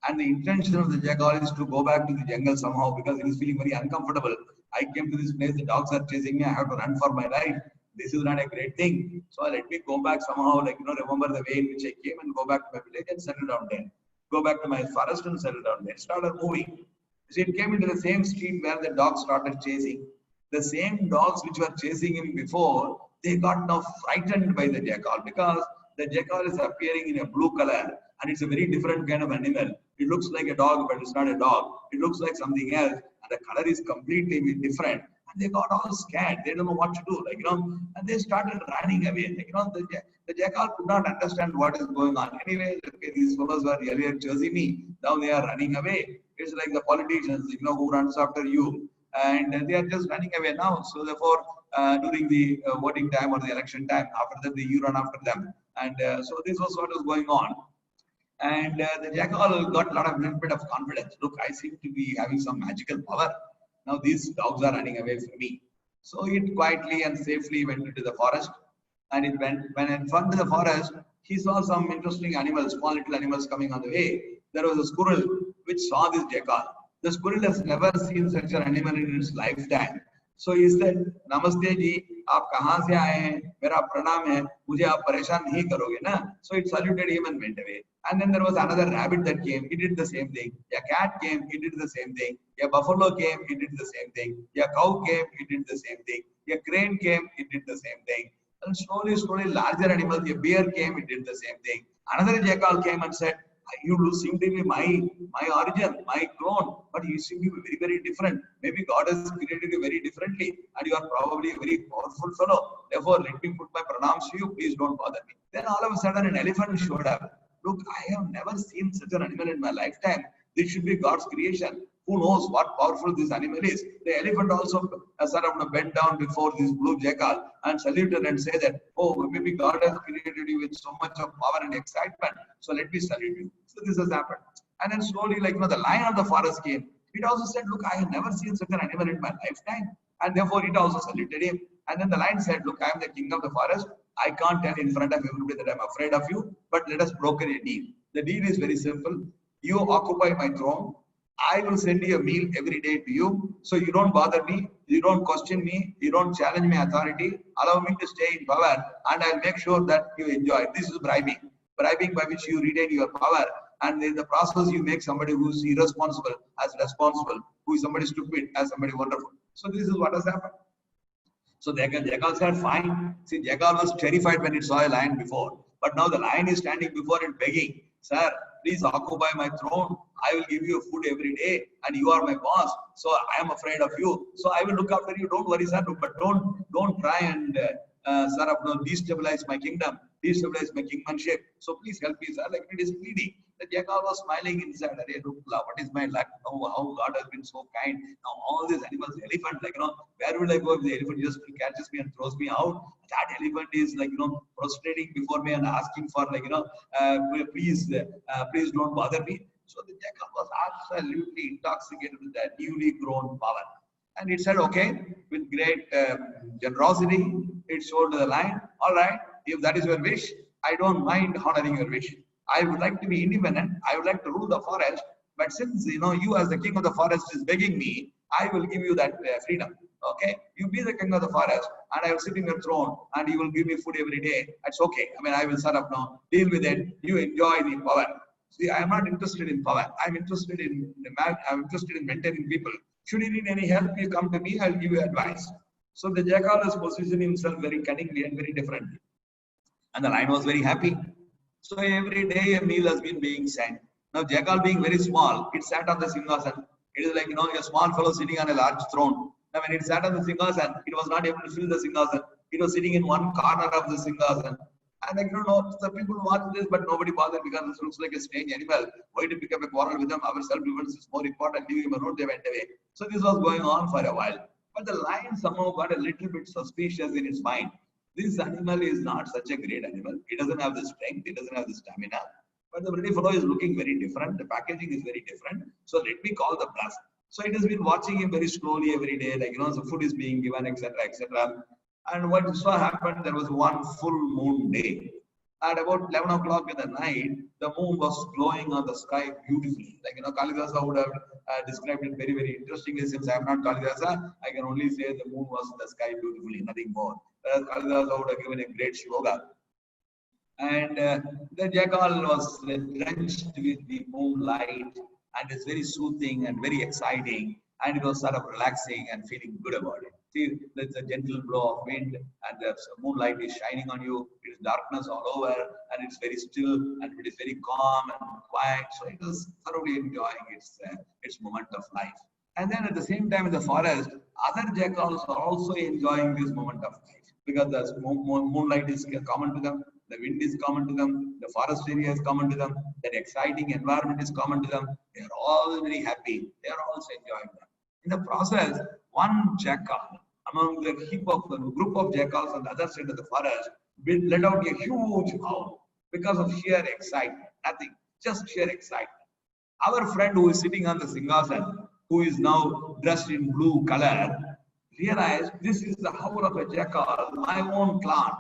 And the intention of the jackal is to go back to the jungle somehow because it is feeling very uncomfortable. I came to this place, the dogs are chasing me, I have to run for my life. This is not a great thing. So let me go back somehow, remember the way in which I came and go back to my village and settle down there. Go back to my forest and settle down there. It started moving. So it came into the same street where the dogs started chasing. The same dogs which were chasing him before, they got now frightened by the jackal because the jackal is appearing in a blue color and it's a very different kind of animal. It looks like a dog, but it's not a dog. It looks like something else, and the color is completely different. And they got all scared. They don't know what to do, and they started running away. The jackal could not understand what is going on. Anyway, okay, these fellows were earlier chasing me. Now they are running away. It's like the politicians, who runs after you. And they are just running away now. So therefore, during the voting time or the election time, after that, you run after them. And so this was what was going on. And the jackal got a little bit of confidence. Look, I seem to be having some magical power. Now these dogs are running away from me. So it quietly and safely went into the forest. And when it went to the forest, he saw some interesting animals, small little animals coming on the way. There was a squirrel which saw this jackal. The squirrel has never seen such an animal in its lifetime. So he said, Namaste ji, aap kahan se aaye hain? Mera pranam hai, mujhe aap pareshan nahi karoge na? So it saluted him and went away. And then there was another rabbit that came, he did the same thing. A cat came, he did the same thing. A buffalo came, he did the same thing. A cow came, he did the same thing. A crane came, he did the same thing. And slowly, larger animals, a bear came, he did the same thing. Another jackal came and said, you seem to be my origin, my clone, but you seem to be very, very different. Maybe God has created you very differently, and you are probably a very powerful fellow. Therefore, let me put my pranams to you. Please don't bother me. Then all of a sudden, an elephant showed up. Look, I have never seen such an animal in my lifetime. This should be God's creation. Who knows what powerful this animal is? The elephant also sort of bent down before this blue jackal and saluted and said that, oh, maybe God has created you with so much of power and excitement. So let me salute you. So this has happened. And then slowly, the lion of the forest came. It also said, look, I have never seen such an animal in my lifetime. And therefore it also saluted him. And then the lion said, look, I am the king of the forest. I can't tell in front of everybody that I'm afraid of you, but let us broker a deal. The deal is very simple. You occupy my throne. I will send you a meal every day to you. So you don't bother me. You don't question me. You don't challenge my authority. Allow me to stay in power, and I'll make sure that you enjoy. This is bribing. Bribing by which you retain your power. And in the process, you make somebody who's irresponsible as responsible, who is somebody stupid as somebody wonderful. So this is what has happened. So Jackal said, fine. See, Jackal was terrified when it saw a lion before. But now the lion is standing before it begging, sir, please occupy my throne. I will give you food every day, and you are my boss. So I am afraid of you. So I will look after you. Don't worry, sir. But don't try and destabilize my kingdom, destabilize my kingmanship. So please help me, sir. Like it is pleading. The jackal was smiling inside. What is my luck? How God has been so kind. Now all these animals, elephant, where will I go if the elephant just catches me and throws me out? That elephant is prostrating before me and asking for please don't bother me. So the jackal was absolutely intoxicated with that newly grown power. And it said, okay, with great generosity, it showed to the lion, all right, if that is your wish, I don't mind honoring your wish. I would like to be independent. I would like to rule the forest. But since, you as the king of the forest is begging me, I will give you that freedom. Okay, you be the king of the forest, and I will sit in your throne, and you will give me food every day. That's okay. I mean, I will set up now, deal with it. You enjoy the power. See, I am not interested in power. I'm interested in maintaining people. Should you need any help, you come to me, I'll give you advice. So the jackal has positioned himself very cunningly and very differently. And the lion was very happy. So every day a meal has been being sent. Now jackal being very small, it sat on the Singhasan. It is like, a small fellow sitting on a large throne. Now when it sat on the Singhasan, it was not able to fill the Singhasan. It was sitting in one corner of the Singhasan. And the people watch this, but nobody bothered because this looks like a strange animal. Why to pick up a quarrel with them? Our self-defense is more important. Leave him alone, they went away. So this was going on for a while. But the lion somehow got a little bit suspicious in its mind. This animal is not such a great animal. It doesn't have the strength. It doesn't have the stamina. But the pretty fellow is looking very different. The packaging is very different. So let me call the bluff. So it has been watching him very slowly every day. The food is being given, etc., etc. And what so happened, there was one full moon day. At about 11 o'clock in the night, the moon was glowing on the sky beautifully. Kalidasa would have described it very, very interestingly. Since I am not Kalidasa, I can only say the moon was in the sky beautifully, nothing more. Whereas Kalidasa would have given a great shloka. And the jackal was drenched with the moonlight, and it's very soothing and very exciting. And it was sort of relaxing and feeling good about it. See, there's a gentle blow of wind, and the moonlight is shining on you. It is darkness all over, and it's very still, and it is very calm and quiet. So it was thoroughly enjoying its moment of life. And then at the same time in the forest, other jackals are also enjoying this moment of life because the moonlight is common to them, the wind is common to them, the forest area is common to them, that exciting environment is common to them. They are all very happy. They are also enjoying them. In the process, one jackal among the group of jackals on the other side of the forest let out a huge howl because of sheer excitement. Nothing, just sheer excitement. Our friend who is sitting on the Singhasan, who is now dressed in blue color, realized this is the howl of a jackal, my own clan.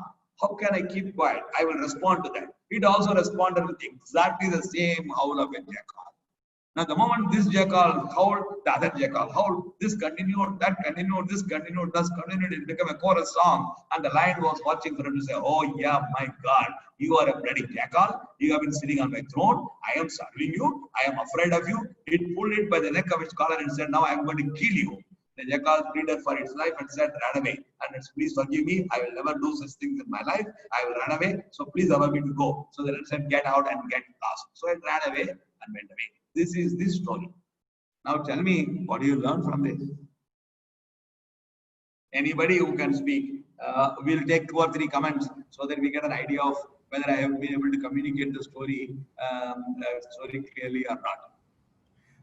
How can I keep quiet? I will respond to that. It also responded with exactly the same howl of a jackal. Now, the moment this jackal howled, the other jackal howled, this continued, that continued, this continued, thus continued, it became a chorus song. And the lion was watching for him to say, oh yeah, my God, you are a bloody jackal. You have been sitting on my throne. I am serving you. I am afraid of you. It pulled it by the neck of its collar and said, now I am going to kill you. The jackal pleaded for its life and said, run away. And it's, please forgive me. I will never do such things in my life. I will run away. So please allow me to go. So the lion said, get out and get lost. So it ran away and went away. This is this story. Now tell me, what do you learn from this? Anybody who can speak, we'll take 2 or 3 comments so that we get an idea of whether I have been able to communicate the story clearly or not.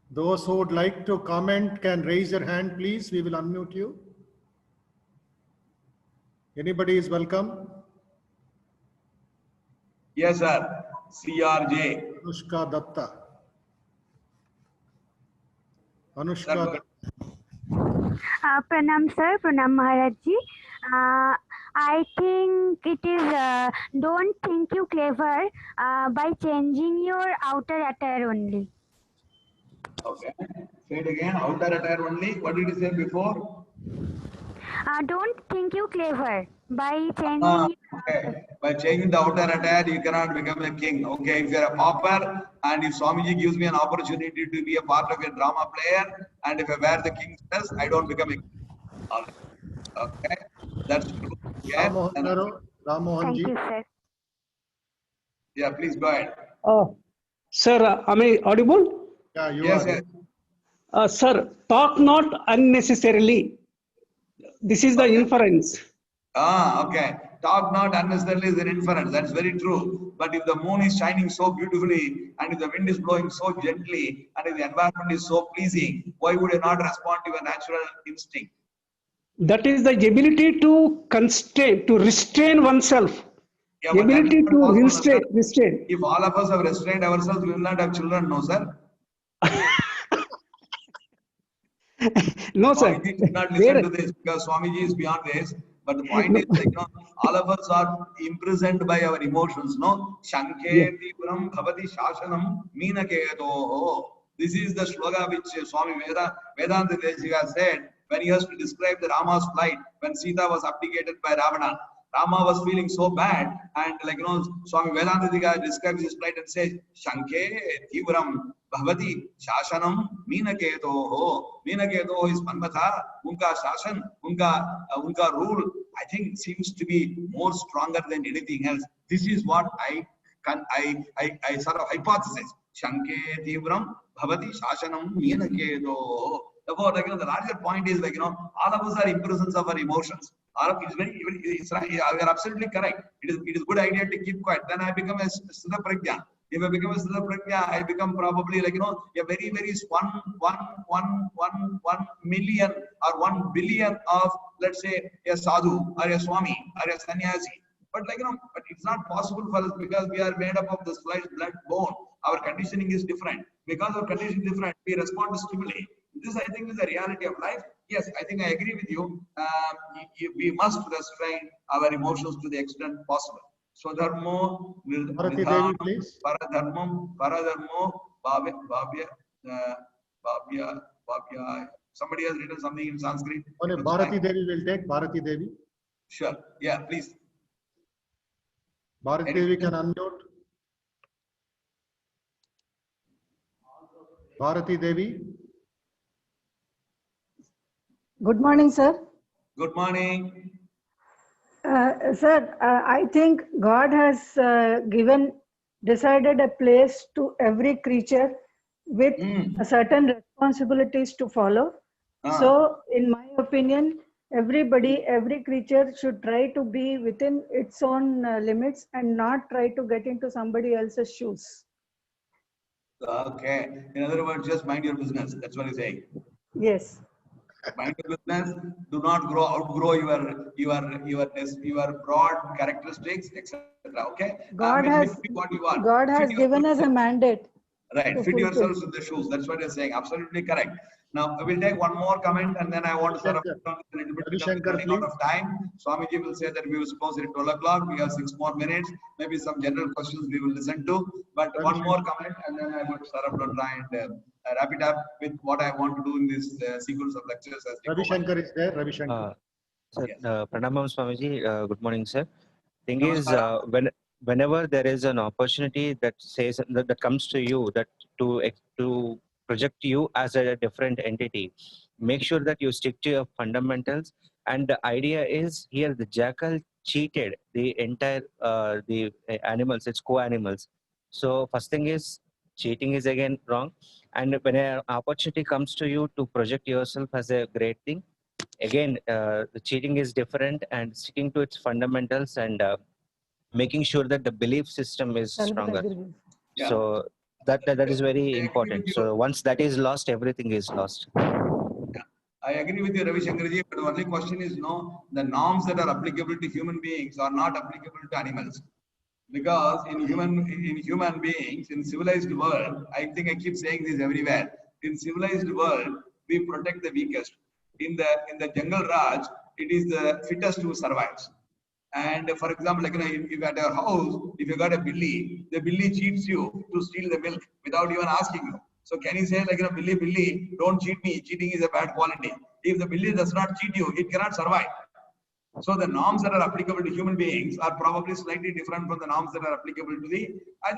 Those who would like to comment can raise their hand, please. We will unmute you. Anybody is welcome. Yes, sir. CRJ. Anushka Datta. Anushka. Pranam sir, Pranam Maharaj ji. I think it is don't think you clever by changing your outer attire only. Okay. Say it again. Outer attire only. What did you say before? Don't think you clever by changing. Okay. By changing the outer attire, you cannot become a king. Okay. If you are a pauper, and if Swamiji gives me an opportunity to be a part of a drama player, and if I wear the king's dress, I don't become a king. All right. Okay. That's true. Yeah. Ram Mohan ji. Thank you, sir. Yeah. Please go ahead. Sir, am I audible? Yeah, you Yes. are. Yes. Sir, talk not unnecessarily. This is the inference. Okay. Talk not unnecessarily is an inference. That's very true. But if the moon is shining so beautifully, and if the wind is blowing so gently, and if the environment is so pleasing, why would you not respond to your natural instinct? That is the ability to constrain, to restrain oneself. Yeah, but that is Ability not to possible, sir. restrain. If all of us have restrained ourselves, we will not have children, no, sir. No, sir. Swamiji did not listen to this because Swamiji is beyond this. But the point is, like, all of us are imprisoned by our emotions, no? Shankhe Tipuram Bhavati Shashanam Meenaketo. This is the sloga which Swami Vedanta Desika said when he has to describe the Rama's plight when Sita was abdicated by Ravana. Rama was feeling so bad, and Swami Vedanta Desika describes his plight and says, Shankhe Tipuram Bhavati Shashanam Meenaketo. Meenaketo is Manmatha, Unka Shashan, Unka rule, I think seems to be more stronger than anything else. This is what I sort of hypothesis. Shankhe Tipuram Bhavati Shashanam Meenaketo. Therefore, the larger point is, all of us are imprisons of our emotions. You are absolutely correct. It is good idea to keep quiet. Then I become a Siddha Prajna. If I become a Siddha Prajna, I become probably a very, very 1 million or 1 billion of, let's say, a sadhu or a swami or a sannyasi. But but it's not possible for us because we are made up of this flesh, blood, bone. Our conditioning is different. Because our conditioning is different, we respond to stimuli. This, I think, is the reality of life. Yes, I think I agree with you. We must restrain our emotions to the extent possible. Swadharmo, Bharati Devi, please. Paradharmo, Bhavya. Somebody has written something in Sanskrit. Bharati Devi will take. Bharati Devi. Sure. Yeah, please. Bharati Devi can unmute. Bharati Devi. Good morning, sir. Good morning. Sir, I think God has decided a place to every creature with certain responsibilities to follow. So, in my opinion, every creature should try to be within its own limits and not try to get into somebody else's shoes. Okay. In other words, just mind your business. That's what he's saying. Yes. Mind your business. Do not outgrow your broad characteristics, etc. Okay. God has given us a mandate. Right. Fit yourselves in the shoes. That's what you're saying. Absolutely correct. Now, we'll take one more comment and then I want to sort of a little bit running out of time. Swamiji will say that we will suppose at 12 o'clock. We have 6 more minutes. Maybe some general questions we will listen to. But one more comment and then I want to sort of try and wrap it up with what I want to do in this sequence of lectures. Ravi Shankar is there. Ravi Shankar. Pranamam Swamiji. Good morning, sir. Thing is, whenever there is an opportunity that says that comes to you that to project you as a different entity, make sure that you stick to your fundamentals. And the idea is here the jackal cheated the entire the animals, its co-animals. So first thing is cheating is again wrong. And when an opportunity comes to you to project yourself as a great thing, again the cheating is different, and sticking to its fundamentals and making sure that the belief system is stronger. Yeah. So that is very important. So once that is lost, everything is lost. Yeah. I agree with you, Ravi Shankarji, but the only question is, the norms that are applicable to human beings are not applicable to animals. Because in human beings, in civilized world, I think I keep saying this everywhere, in civilized world, we protect the weakest. In the jungle Raj, it is the fittest who survives. And for example, like, if you got a house, if you got a billy, the billy cheats you to steal the milk without even asking you. So can you say, like, billy, don't cheat me, cheating is a bad quality. If the billy does not cheat you, it cannot survive. So the norms that are applicable to human beings are probably slightly different from the norms that are applicable to the,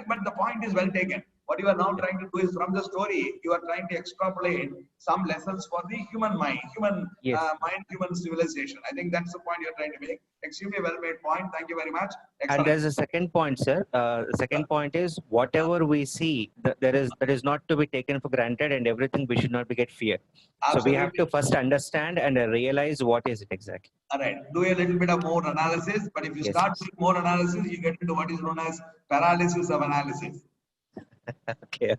but the point is well taken. What you are now trying to do is, from the story, you are trying to extrapolate some lessons for the human mind, human civilization. I think that's the point you're trying to make. Extremely well made point. Thank you very much. Excellent. And there's a second point, sir. The second point is, whatever we see, that is not to be taken for granted, and everything we should not get fear. Absolutely. So we have to first understand and realize what is it exactly. All right. Do a little bit of more analysis, but if you start doing more analysis, you get into what is known as paralysis of analysis. Okay.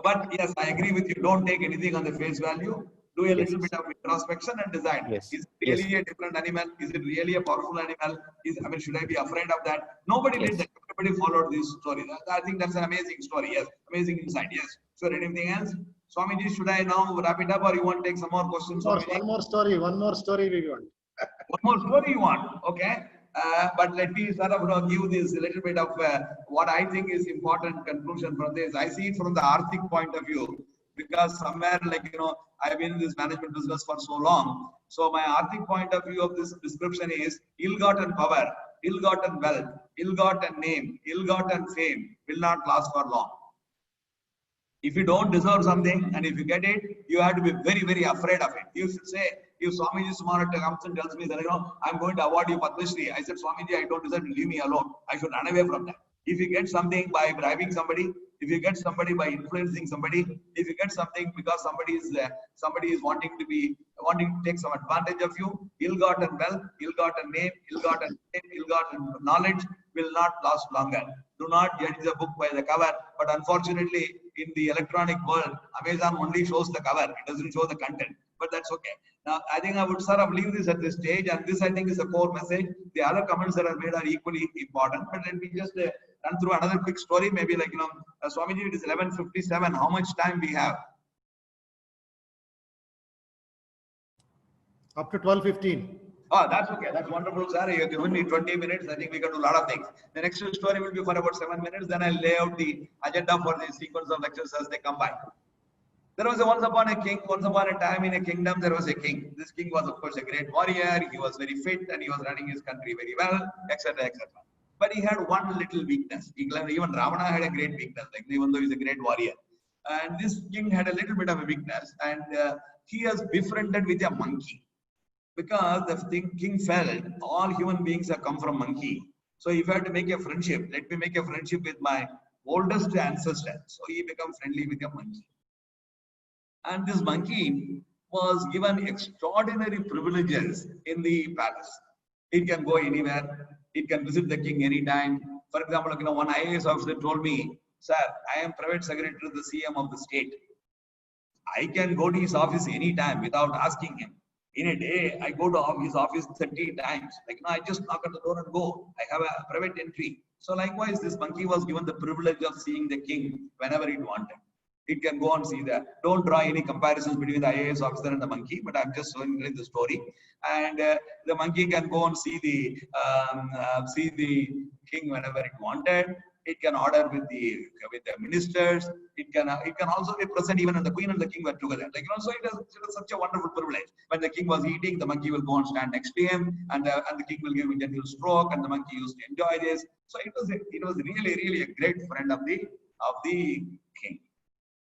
But yes, I agree with you. Don't take anything on the face value. Do a little bit of introspection and decide. Is it really a different animal? Is it really a powerful animal? Should I be afraid of that? Nobody did that. Everybody followed this story. I think that's an amazing story. Yes, amazing insight. Yes. Sure. Anything else? Swamiji, should I now wrap it up, or you want to take some more questions? One more story we want. One more story you want? Okay. But let me sort of give this a little bit of what I think is important conclusion from this. I see it from the Arctic point of view, because somewhere, like, I've been in this management business for so long. So my Arctic point of view of this description is, ill-gotten power, ill-gotten wealth, ill-gotten name, ill-gotten fame will not last for long. If you don't deserve something, and if you get it, you have to be very, very afraid of it. You should say, if Swamiji tomorrow comes and tells me that, I'm going to award you Padma Shri, I said, Swamiji, I don't deserve to leave me alone. I should run away from that. If you get something by bribing somebody, if you get somebody by influencing somebody, if you get something because somebody is wanting to take some advantage of you, ill-gotten wealth, ill-gotten name, ill-gotten fame, ill-gotten knowledge will not last longer. Do not judge the book by the cover. But unfortunately, in the electronic world, Amazon only shows the cover. It doesn't show the content. But that's okay. Now, I think I would sort of leave this at this stage, and this, I think, is the core message. The other comments that are made are equally important. But let me just run through another quick story. Maybe, like, Swamiji, it is 11:57. How much time we have? Up to 12:15. Oh, that's okay. That's wonderful, sir. You have given me 20 minutes. I think we can do a lot of things. The next story will be for about 7 minutes. Then I'll lay out the agenda for the sequence of lectures as they come by. There was once upon a time in a kingdom, there was a king. This king was, of course, a great warrior. He was very fit and he was running his country very well, etc., etc. But he had one little weakness. Even Ravana had a great weakness, like, even though he's a great warrior. And this king had a little bit of a weakness, and he has befriended with a monkey. Because the king felt all human beings have come from monkey. So if I have to make a friendship, let me make a friendship with my oldest ancestor. So he became friendly with a monkey. And this monkey was given extraordinary privileges in the palace. It can go anywhere. It can visit the king anytime. For example, one IAS officer told me, sir, I am private secretary to the CM of the state. I can go to his office anytime without asking him. In a day, I go to his office 30 times. I just knock on the door and go. I have a private entry. So likewise, this monkey was given the privilege of seeing the king whenever it wanted. It can go and see that. Don't draw any comparisons between the IAS officer and the monkey, but I'm just showing the story. And the monkey can go and see the king whenever it wanted. It can order with the ministers. It can also be present even when the queen and the king were together. So it is such a wonderful privilege. When the king was eating, the monkey will go and stand next to him, and the king will give a gentle stroke, and the monkey used to enjoy this. So it was really a great friend of the king.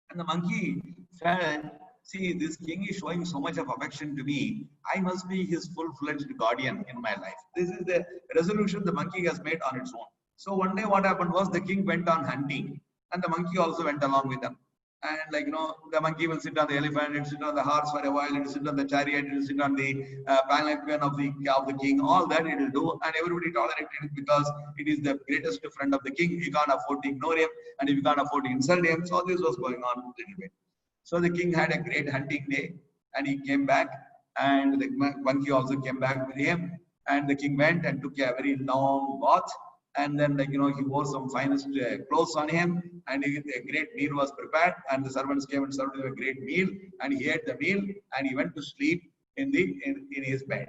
And the monkey felt, see, this king is showing so much of affection to me. I must be his full-fledged guardian in my life. This is the resolution the monkey has made on its own. So one day what happened was the king went on hunting, and the monkey also went along with them. And the monkey will sit on the elephant, it will sit on the horse for a while, it will sit on the chariot, it will sit on the palanquin of the king. All that it will do, and everybody tolerated it because it is the greatest friend of the king. You can't afford to ignore him, and if you can't afford to insult him, so this was going on a little bit. So the king had a great hunting day, and he came back, and the monkey also came back with him, and the king went and took a very long bath, And then, like, he wore some finest clothes on him, and a great meal was prepared, and the servants came and served him a great meal, and he ate the meal, and he went to sleep in his bed.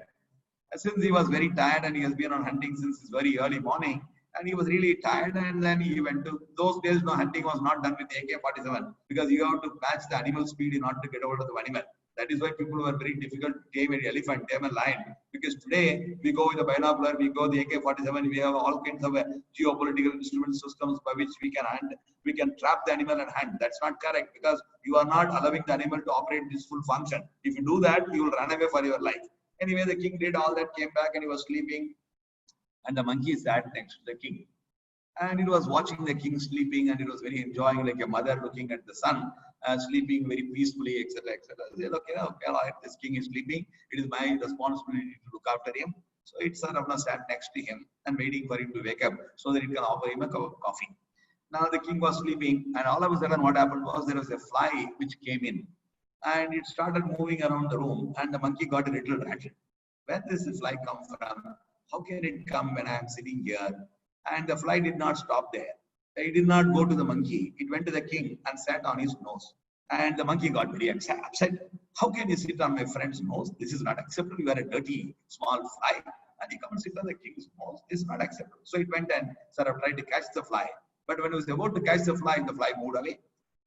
And since he was very tired, and he has been on hunting since very early morning, and he was really tired, and then he went to, those days, hunting was not done with AK-47, because you have to match the animal speed in order to get over to the animal. That is why people were very difficult to tame an elephant, tame a lion. Because today we go with a binocular, we go the AK-47, we have all kinds of geopolitical instrument systems by which we can trap the animal and hunt. That's not correct, because you are not allowing the animal to operate this full function. If you do that, you will run away for your life. Anyway, the king did all that, came back, and he was sleeping, and the monkey sat next to the king. And it was watching the king sleeping, and it was very enjoying, like a mother looking at the son, sleeping very peacefully, etc., etc. They said, okay, all right, this king is sleeping. It is my responsibility to look after him. So it's Ravana sat next to him and waiting for him to wake up so that it can offer him a cup of coffee. Now the king was sleeping, and all of a sudden what happened was there was a fly which came in, and it started moving around the room, and the monkey got a little rattled. Where does this fly come from? How can it come when I am sitting here? And the fly did not stop there. It did not go to the monkey. It went to the king and sat on his nose. And the monkey got very upset. How can you sit on my friend's nose? This is not acceptable. You are a dirty, small fly. And you come and sit on the king's nose. This is not acceptable. So it went and sort of tried to catch the fly. But when it was about to catch the fly moved away.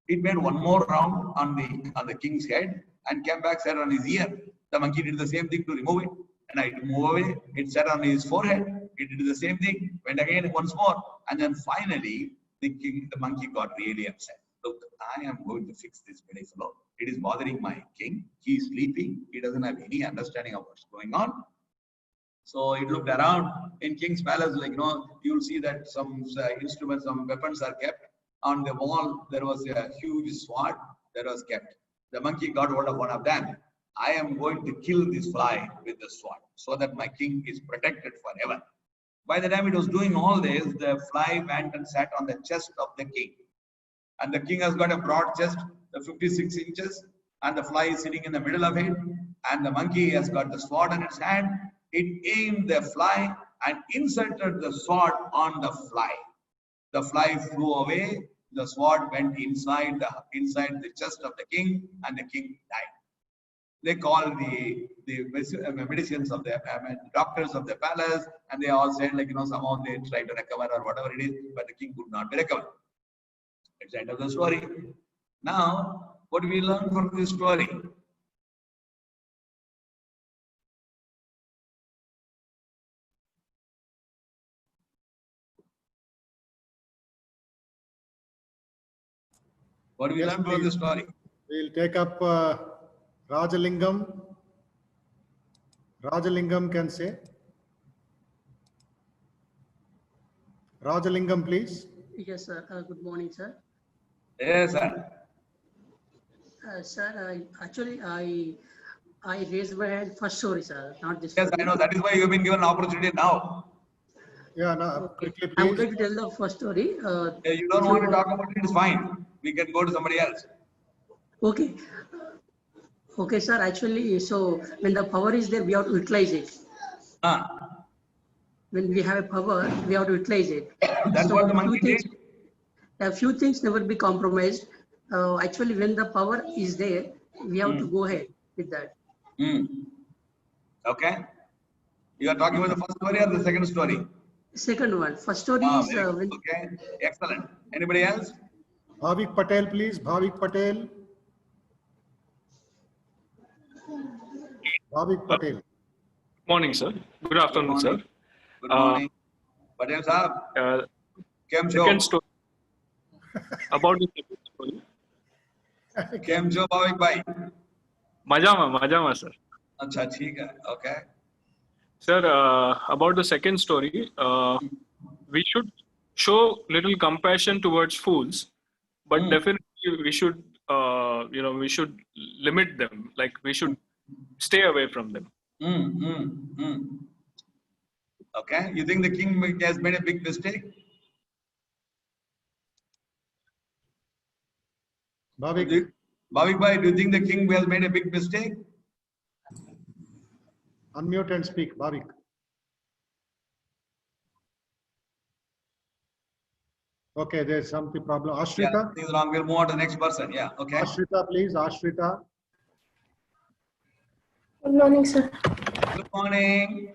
It made one more round on the king's head and came back, sat on his ear. The monkey did the same thing to remove it. And it moved away. It sat on his forehead. It did the same thing. Went again once more. And then finally, the monkey got really upset. Look, I am going to fix this very fellow. It is bothering my king. He is sleeping. He doesn't have any understanding of what's going on. So it looked around in king's palace, like, you will see that some instruments, some weapons are kept. On the wall, there was a huge sword that was kept. The monkey got hold of one of them. I am going to kill this fly with the sword so that my king is protected forever. By the time it was doing all this, the fly went and sat on the chest of the king. And the king has got a broad chest, 56 inches, and the fly is sitting in the middle of it. And the monkey has got the sword in its hand. It aimed the fly and inserted the sword on the fly. The fly flew away. The sword went inside the chest of the king, and the king died. They call the medicines of the doctors of the palace, and they all said, like, somehow they tried to recover or whatever it is, but the king could not be recovered. It's the end of the story. Now, what do we learn from this story? What do we learn from this story? We'll take up Rajalingam. Rajalingam can say. Rajalingam, please. Yes, sir. Good morning, sir. Yes, sir. Sir, actually, I raised my hand first story, sir, not this. Yes, I know. That is why you have been given an opportunity now. Yeah, no, quickly, please. I would like to tell the first story. You don't want to talk about it, it's fine. We can go to somebody else. Okay. Okay, sir. Actually, so when the power is there, we have to utilize it. When we have a power, we have to utilize it. That's what the monkey did. A few things never be compromised. Actually, when the power is there, we have to go ahead with that. Okay. You are talking about the first story or the second story? Second one. First story is when. Okay. Excellent. Anybody else? Bhavik Patel, please. Bhavik Patel. Bhavik Patel. Good morning, sir. Good afternoon, sir. Good morning. Patel sahab. Second story. About the second story. Kem jo Bhavik bhai? Majama, sir. Acha, theek hai. Okay. Sir, about the second story, we should show little compassion towards fools, but definitely we should, we should limit them. Like we should stay away from them. Okay. You think the king has made a big mistake? Bhavik bhai, do you think the king has made a big mistake? Unmute and speak, Bhavik. Okay, there's something problem. Yeah, Ashrita? something's wrong. We'll move on to the next person. Yeah, okay. Ashrita, please. Ashrita. Good morning, sir. Good morning.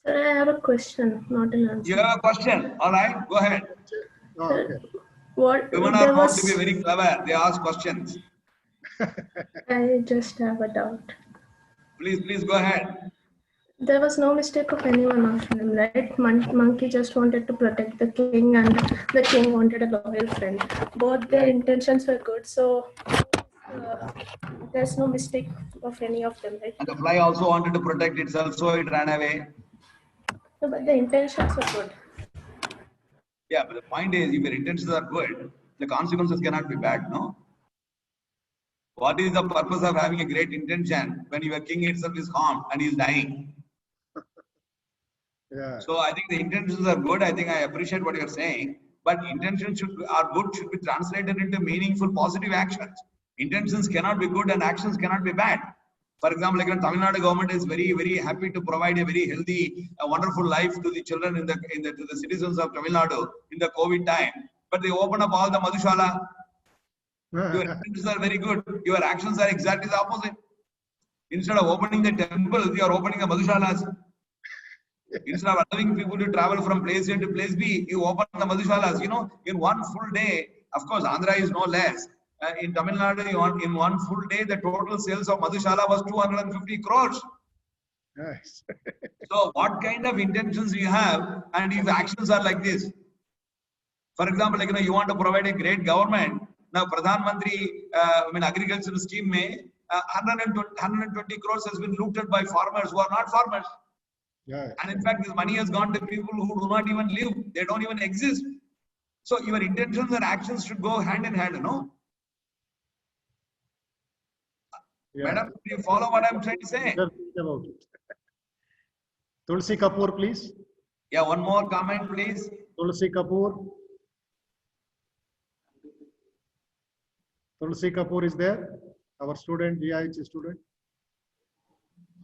Sir, I have a question, not an answer. You have a question? All right, go ahead. Oh, okay. What Women there are known was? to be very clever. They ask questions. I just have a doubt. Please go ahead. There was no mistake of anyone after him, right? Monkey just wanted to protect the king, and the king wanted a loyal friend. Both their intentions were good, so there's no mistake of any of them, right? And the fly also wanted to protect itself, so it ran away. No, but the intentions were good. Yeah, but the point is, if your intentions are good, the consequences cannot be bad, no? What is the purpose of having a great intention when your king itself is harmed and is dying? Yeah. So I think the intentions are good. I think I appreciate what you're saying, but intentions are good should be translated into meaningful, positive actions. Intentions cannot be good and actions cannot be bad. For example, like the Tamil Nadu government is very, very happy to provide a very healthy, wonderful life to the children to the citizens of Tamil Nadu in the COVID time. But they open up all the Madhushala. Your intentions are very good. Your actions are exactly the opposite. Instead of opening the temples, you are opening the Madhushalas. Instead of allowing people to travel from place A to place B, you open the Madhushalas. You know, in one full day, of course, Andhra is no less. In Tamil Nadu, in one full day, the total sales of Madhushala was 250 crores. Nice. So, what kind of intentions you have, and if actions are like this? For example, like, you want to provide a great government. Now, Pradhan Mantri, agricultural scheme, 120 crores has been looted by farmers who are not farmers. Yeah. And in fact, this money has gone to people who do not even live. They don't even exist. So your intentions and actions should go hand in hand, you know. Yeah. Madam, do you follow what I'm trying to say? Think about it. Tulsi Kapoor, please. Yeah, one more comment, please. Tulsi Kapoor. Tulsi Kapoor is there? Our student, GIH student.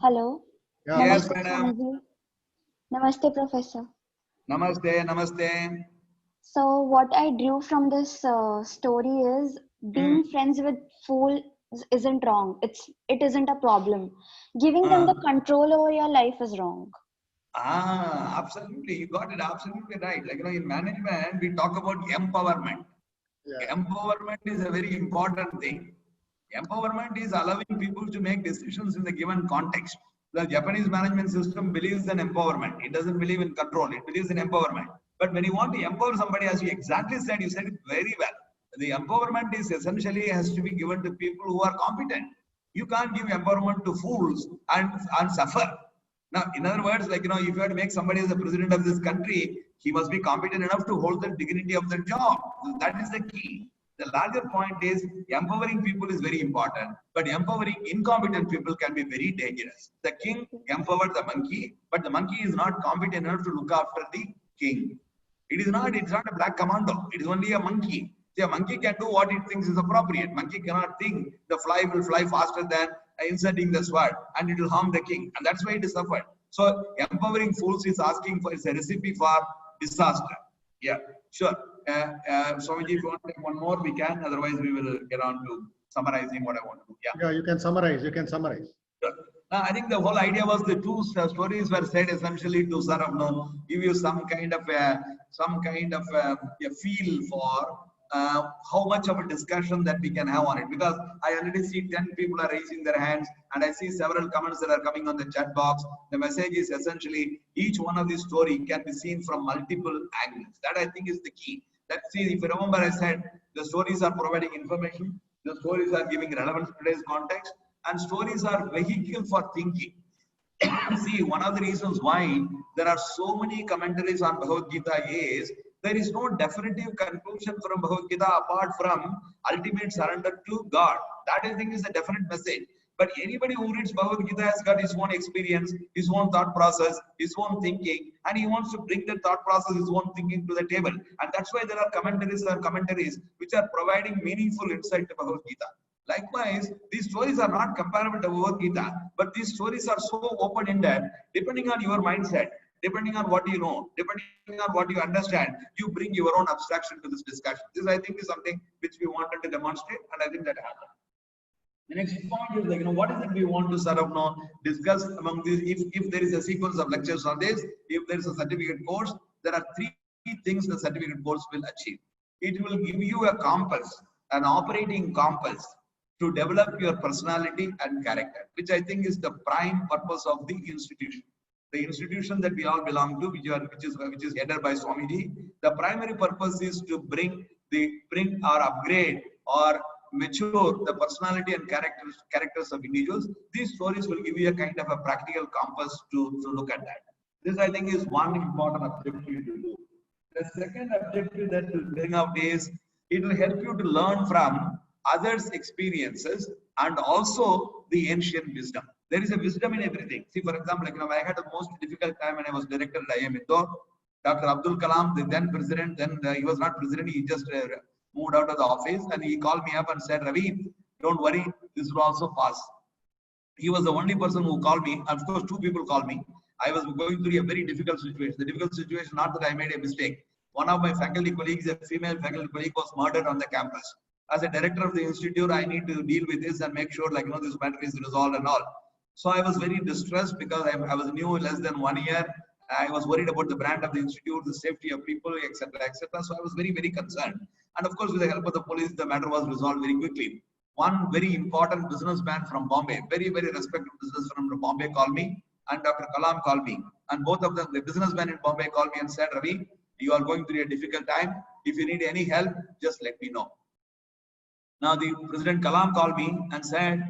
Hello. Yeah, yes, Namaste, madam. Swamiji. Namaste, Professor. Namaste, namaste. So what I drew from this story is being friends with fools isn't wrong. It isn't a problem. Giving them the control over your life is wrong. Absolutely. You got it absolutely right. Like, in management, we talk about empowerment. Yeah. Empowerment is a very important thing. Empowerment is allowing people to make decisions in the given context. The Japanese management system believes in empowerment. It doesn't believe in control. It believes in empowerment. But when you want to empower somebody, as you exactly said, you said it very well. The empowerment is essentially has to be given to people who are competent. You can't give empowerment to fools and suffer. Now, in other words, like, if you have to make somebody as the president of this country, he must be competent enough to hold the dignity of the job. That is the key. The larger point is empowering people is very important, but empowering incompetent people can be very dangerous. The king empowered the monkey, but the monkey is not competent enough to look after the king. It's not a black commando. It is only a monkey. See, a monkey can do what it thinks is appropriate. Monkey cannot think the fly will fly faster than inserting the sword and it will harm the king. And that's why it is suffered. So empowering fools is asking for, it's a recipe for disaster. Yeah, sure. Swamiji, if you want to take one more, we can. Otherwise, we will get on to summarizing what I want to do. Yeah, you can summarize. You can summarize. Sure. I think the whole idea was the two stories were said essentially to sort of give you some kind of a feel for how much of a discussion that we can have on it, because I already see 10 people are raising their hands and I see several comments that are coming on the chat box. The message is essentially each one of these stories can be seen from multiple angles. That I think is the key. See, if you remember, I said the stories are providing information, the stories are giving relevance to today's context, and stories are vehicle for thinking. See, one of the reasons why there are so many commentaries on Bhagavad Gita is there is no definitive conclusion from Bhagavad Gita apart from ultimate surrender to God. That I think is a definite message. But anybody who reads Bhagavad Gita has got his own experience, his own thought process, his own thinking, and he wants to bring that thought process, his own thinking to the table. And that's why there are commentaries which are providing meaningful insight to Bhagavad Gita. Likewise, these stories are not comparable to Bhagavad Gita, but these stories are so open-ended, depending on your mindset, depending on what you know, depending on what you understand, you bring your own abstraction to this discussion. This, I think, is something which we wanted to demonstrate, and I think that happened. The next point is, like, what is it we want to sort of now discuss among these? If there is a sequence of lectures on this, if there is a certificate course, there are three things the certificate course will achieve. It will give you a compass, an operating compass to develop your personality and character, which I think is the prime purpose of the institution. The institution that we all belong to, which is headed by Swamiji, the primary purpose is to bring or upgrade or mature the personality and characters of individuals. These stories will give you a kind of a practical compass to look at that. This, I think, is one important objective to do. The second objective that will bring out is it will help you to learn from others' experiences and also the ancient wisdom. There is a wisdom in everything. See, for example, I had the most difficult time when I was director at IIM Indore. Dr. Abdul Kalam, the then president, he was not president, he just moved out of the office, and he called me up and said, Ravi, don't worry, this will also pass. He was the only person who called me. Of course, two people called me. I was going through a very difficult situation. The difficult situation, not that I made a mistake. One of my faculty colleagues, a female faculty colleague, was murdered on the campus. As a director of the institute, I need to deal with this and make sure, this matter is resolved and all. So I was very distressed because I was new less than 1 year. I was worried about the brand of the institute, the safety of people, etc., etc. So I was very, very concerned. And of course, with the help of the police, the matter was resolved very quickly. One very important businessman from Bombay, very, very respected businessman from Bombay, called me, and Dr. Kalam called me. And both of them, the businessman in Bombay called me and said, Ravi, you are going through a difficult time. If you need any help, just let me know. Now, the President Kalam called me and said,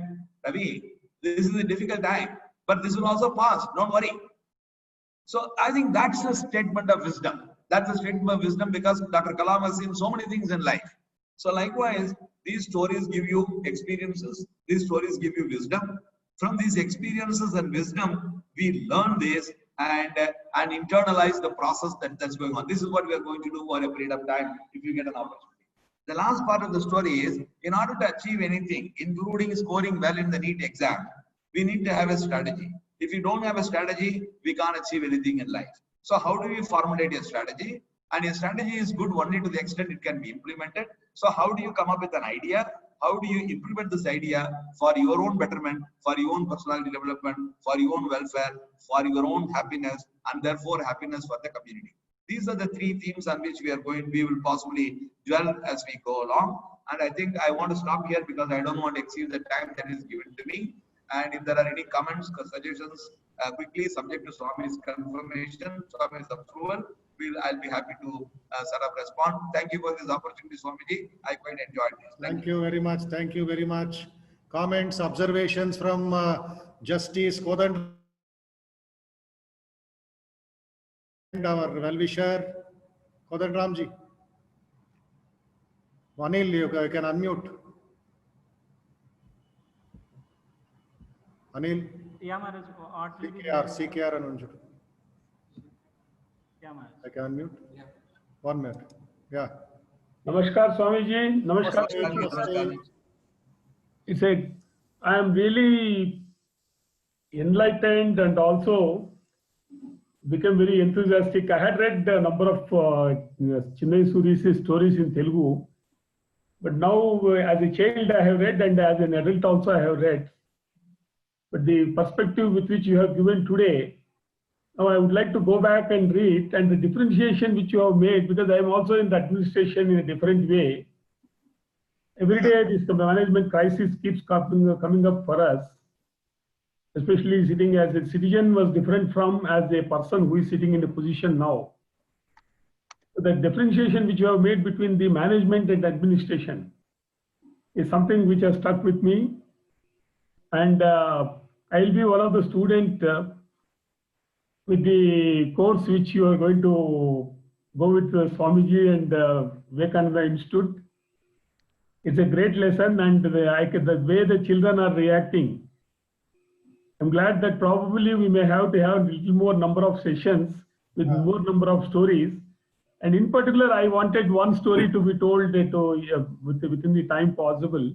Ravi, this is a difficult time, but this will also pass. Don't worry. So I think that's a statement of wisdom. That's a statement of wisdom because Dr. Kalam has seen so many things in life. So likewise, these stories give you experiences. These stories give you wisdom. From these experiences and wisdom, we learn this and internalize the process that's going on. This is what we are going to do for a period of time if you get an opportunity. The last part of the story is, in order to achieve anything, including scoring well in the NEET exam, we need to have a strategy. If you don't have a strategy, we can't achieve anything in life. So how do we formulate a strategy? And a strategy is good only to the extent it can be implemented. So how do you come up with an idea? How do you implement this idea for your own betterment, for your own personality development, for your own welfare, for your own happiness, and therefore happiness for the community? These are the three themes on which we will possibly dwell as we go along. And I think I want to stop here because I don't want to exceed the time that is given to me. And if there are any comments or suggestions, quickly, subject to Swami's confirmation, Swami's approval, I'll be happy to sort of respond. Thank you for this opportunity, Swamiji. I quite enjoyed this. Thank you very much. Thank you very much. Comments, observations from Justice Kodand and our well-wisher, Kodand Ramji. Anil, you can unmute. Anil? Yeah, Maharaj. CKR and Yeah, Maharaj. I can unmute? Yeah. 1 minute. Yeah. Namaskar, Swamiji. Namaskar. I am really enlightened and also became very enthusiastic. I had read a number of Chinnai Suri's stories in Telugu, but now as a child I have read and as an adult also I have read. But the perspective with which you have given today, now I would like to go back and read, and the differentiation which you have made, because I am also in the administration in a different way. Every day this management crisis keeps coming up for us, especially sitting as a citizen was different from as a person who is sitting in a position now. So the differentiation which you have made between the management and administration is something which has stuck with me. And I'll be one of the students with the course which you are going to go with Swamiji and Vivekananda Institute. It's a great lesson, and the way the children are reacting, I'm glad that probably we may have to have a little more number of sessions with more number of stories. And in particular, I wanted one story to be told within the time possible.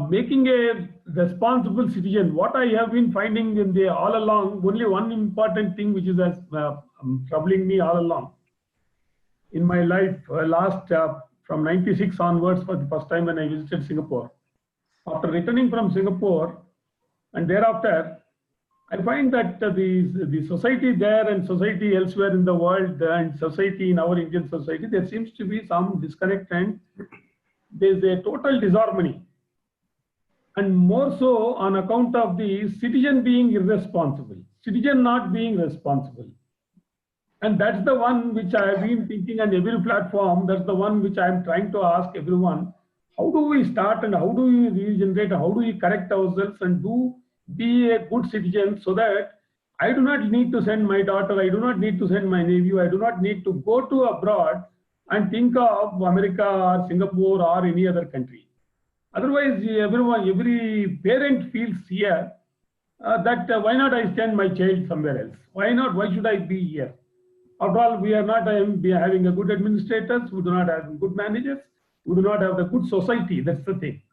making a responsible citizen. What I have been finding in the all along, only one important thing which is troubling me all along in my life, last from 96 onwards, for the first time when I visited Singapore. After returning from Singapore and thereafter, I find that the society there and society elsewhere in the world and society in our Indian society, there seems to be some disconnect and there's a total disharmony. And more so on account of the citizen being irresponsible, citizen not being responsible. And that's the one which I have been thinking on every platform. That's the one which I am trying to ask everyone. How do we start and how do we regenerate? How do we correct ourselves and be a good citizen so that I do not need to send my daughter, I do not need to send my nephew, I do not need to go to abroad and think of America or Singapore or any other country. Otherwise, every parent feels here that why not I send my child somewhere else? Why not? Why should I be here? After all, we are not having a good administrators, we do not have good managers, we do not have the good society. That's the thing.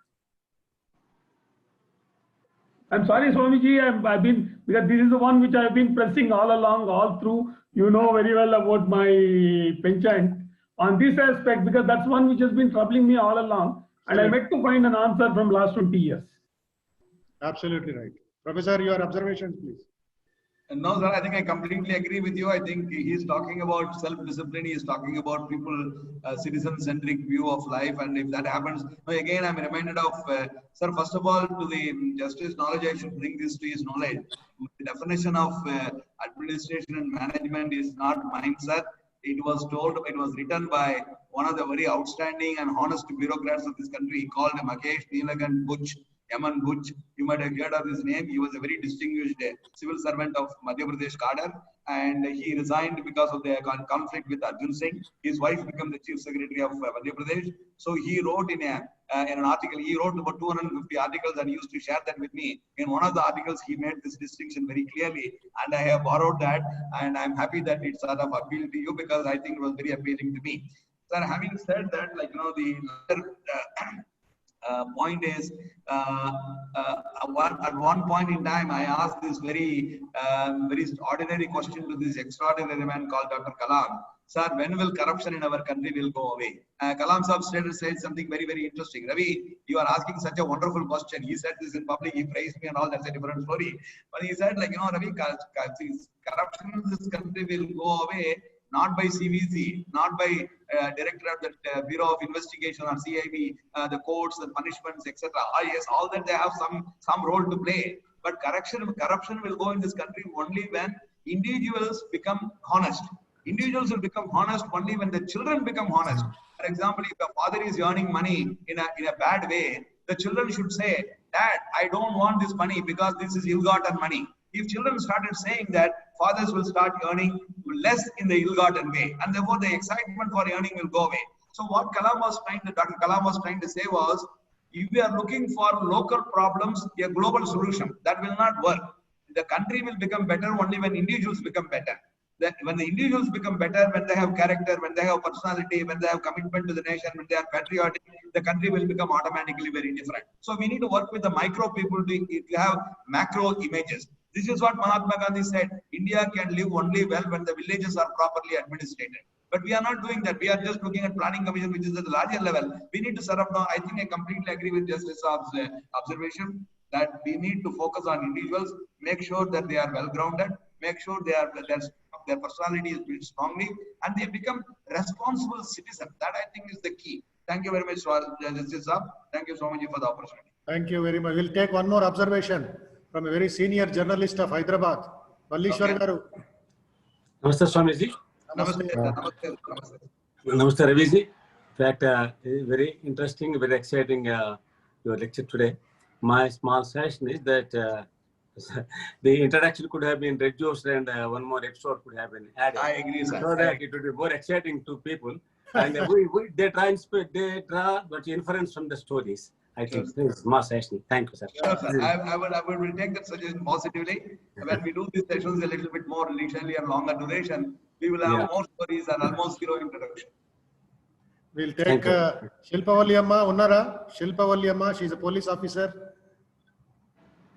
I'm sorry, Swamiji, I've been, because this is the one which I've been pressing all along, all through. You know very well about my penchant on this aspect, because that's one which has been troubling me all along. And I'm yet to find an answer from last 20 years. Absolutely right. Professor, your observations, please. No, sir, I think I completely agree with you. I think he's talking about self-discipline. He's talking about people, citizen-centric view of life. And if that happens, again, I'm reminded of, sir, first of all, to the justice knowledge, I should bring this to his knowledge. The definition of administration and management is not mine, sir. It was written by one of the very outstanding and honest bureaucrats of this country. He called Makesh Neelakan Butch, Yaman Butch. You might have heard of his name. He was a very distinguished civil servant of Madhya Pradesh cadre, and he resigned because of the conflict with Arjun Singh. His wife became the chief secretary of Madhya Pradesh. So he wrote in an article, he wrote about 250 articles and used to share that with me. In one of the articles, he made this distinction very clearly, and I have borrowed that, and I'm happy that it sort of appealed to you because I think it was very appealing to me. Sir, having said that, the other point is, at one point in time, I asked this very ordinary question to this extraordinary man called Dr. Kalam. Sir, when will corruption in our country will go away? Kalam Sahib said something very, very interesting. Ravi, you are asking such a wonderful question. He said this in public, he praised me and all, that's a different story. But he said, Ravi, corruption in this country will go away not by CVC, not by director of the Bureau of Investigation or CIB, the courts, the punishments, etc. Yes, all that they have some role to play. But corruption will go in this country only when individuals become honest. Individuals will become honest only when the children become honest. For example, if the father is earning money in a bad way, the children should say, Dad, I don't want this money because this is ill-gotten money. If children started saying that, fathers will start earning less in the ill-gotten way, and therefore the excitement for earning will go away. So what Dr. Kalam was trying to say was, if we are looking for local problems, a global solution, that will not work. The country will become better only when individuals become better. When the individuals become better, when they have character, when they have personality, when they have commitment to the nation, when they are patriotic, the country will become automatically very different. So we need to work with the micro people to have macro images. This is what Mahatma Gandhi said, India can live only well when the villages are properly administrated. But we are not doing that. We are just looking at planning commission, which is at the larger level. We need to set up now. I think I completely agree with Justice Saab's observation that we need to focus on individuals, make sure that they are well-grounded, make sure their personality is built strongly, and they become responsible citizens. That I think is the key. Thank you very much, Justice Saab. Thank you so much for the opportunity. Thank you very much. We'll take one more observation from a very senior journalist of Hyderabad, Mallishwar Garu. Namaste, Swamiji. Namaste. Namaste, Raviji. In fact, very interesting, very exciting your lecture today. My small suggestion is that the introduction could have been reduced and one more episode could have been added. I agree, sir. So that it would be more exciting to people. And they draw but inference from the stories. I think this is more session. Thank you, sir. Sure, sir. I will take that suggestion positively. When we do these sessions a little bit more leisurely and longer duration, we will have more stories and almost zero introduction. We'll take Shilpavalli Amma, Unnara. Shilpavalli Amma, she's a police officer.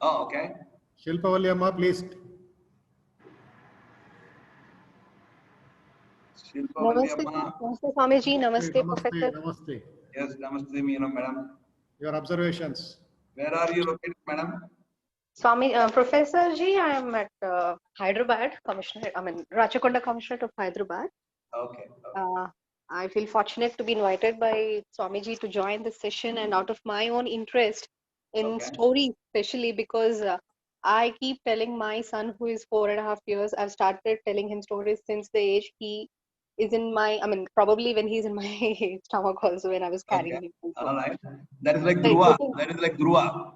Oh, okay. Shilpavalli Amma, please. Shilpavalli Namaste, Amma. Namaste Swamiji, Namaste, Namaste, Professor. namaste. Yes, namaste, madam. Your observations. Where are you located, madam? Swami, Professor Ji, I am at Hyderabad, Rachakonda Commissioner of Hyderabad. Okay. I feel fortunate to be invited by Swamiji to join this session, and out of my own interest in stories, especially because I keep telling my son, who is 4.5 years, I've started telling him stories since the age he is in my, probably when he's in my stomach also, when I was carrying him. All right. That is like Dhruva. That is like Dhruva.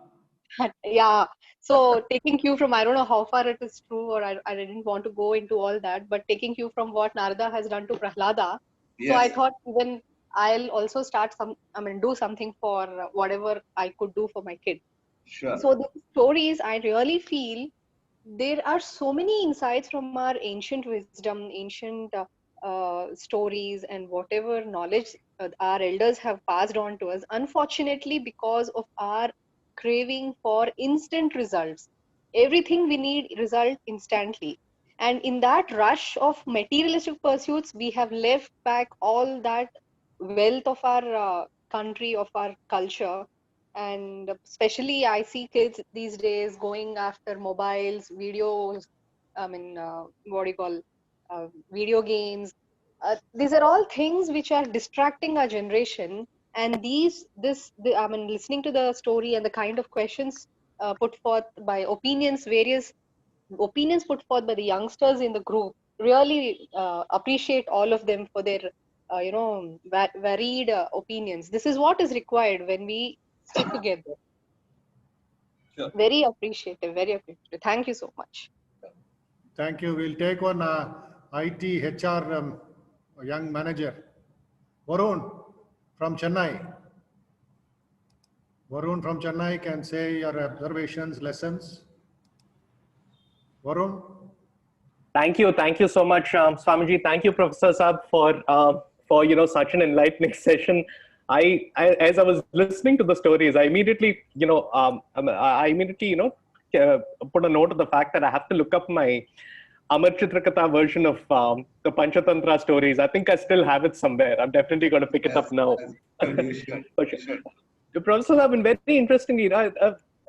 Yeah. So taking cue from, I don't know how far it is true, or I didn't want to go into all that, but taking cue from what Narada has done to Prahlada. So I thought even I'll also start do something for whatever I could do for my kid. Sure. So these stories, I really feel there are so many insights from our ancient wisdom, ancient stories, and whatever knowledge our elders have passed on to us. Unfortunately, because of our craving for instant results, everything we need result instantly. And in that rush of materialistic pursuits, we have left back all that wealth of our country, of our culture. And especially I see kids these days going after mobiles, videos, video games. These are all things which are distracting our generation. And listening to the story and the kind of questions put forth by various opinions put forth by the youngsters in the group, really appreciate all of them for their varied opinions. This is what is required when we stick together. Sure. Very appreciative, very appreciative. Thank you so much. Thank you. We'll take one IT HR young manager, Varun from Chennai. Varun from Chennai can say your observations, lessons. Varun. Thank you so much, Swamiji. Thank you, Professor Saab, for such an enlightening session. As I was listening to the stories, I immediately put a note of the fact that I have to look up my Amar Chitrakatha version of the Panchatantra stories. I think I still have it somewhere. I'm definitely going to pick it up now. For sure. The professors have been very interesting.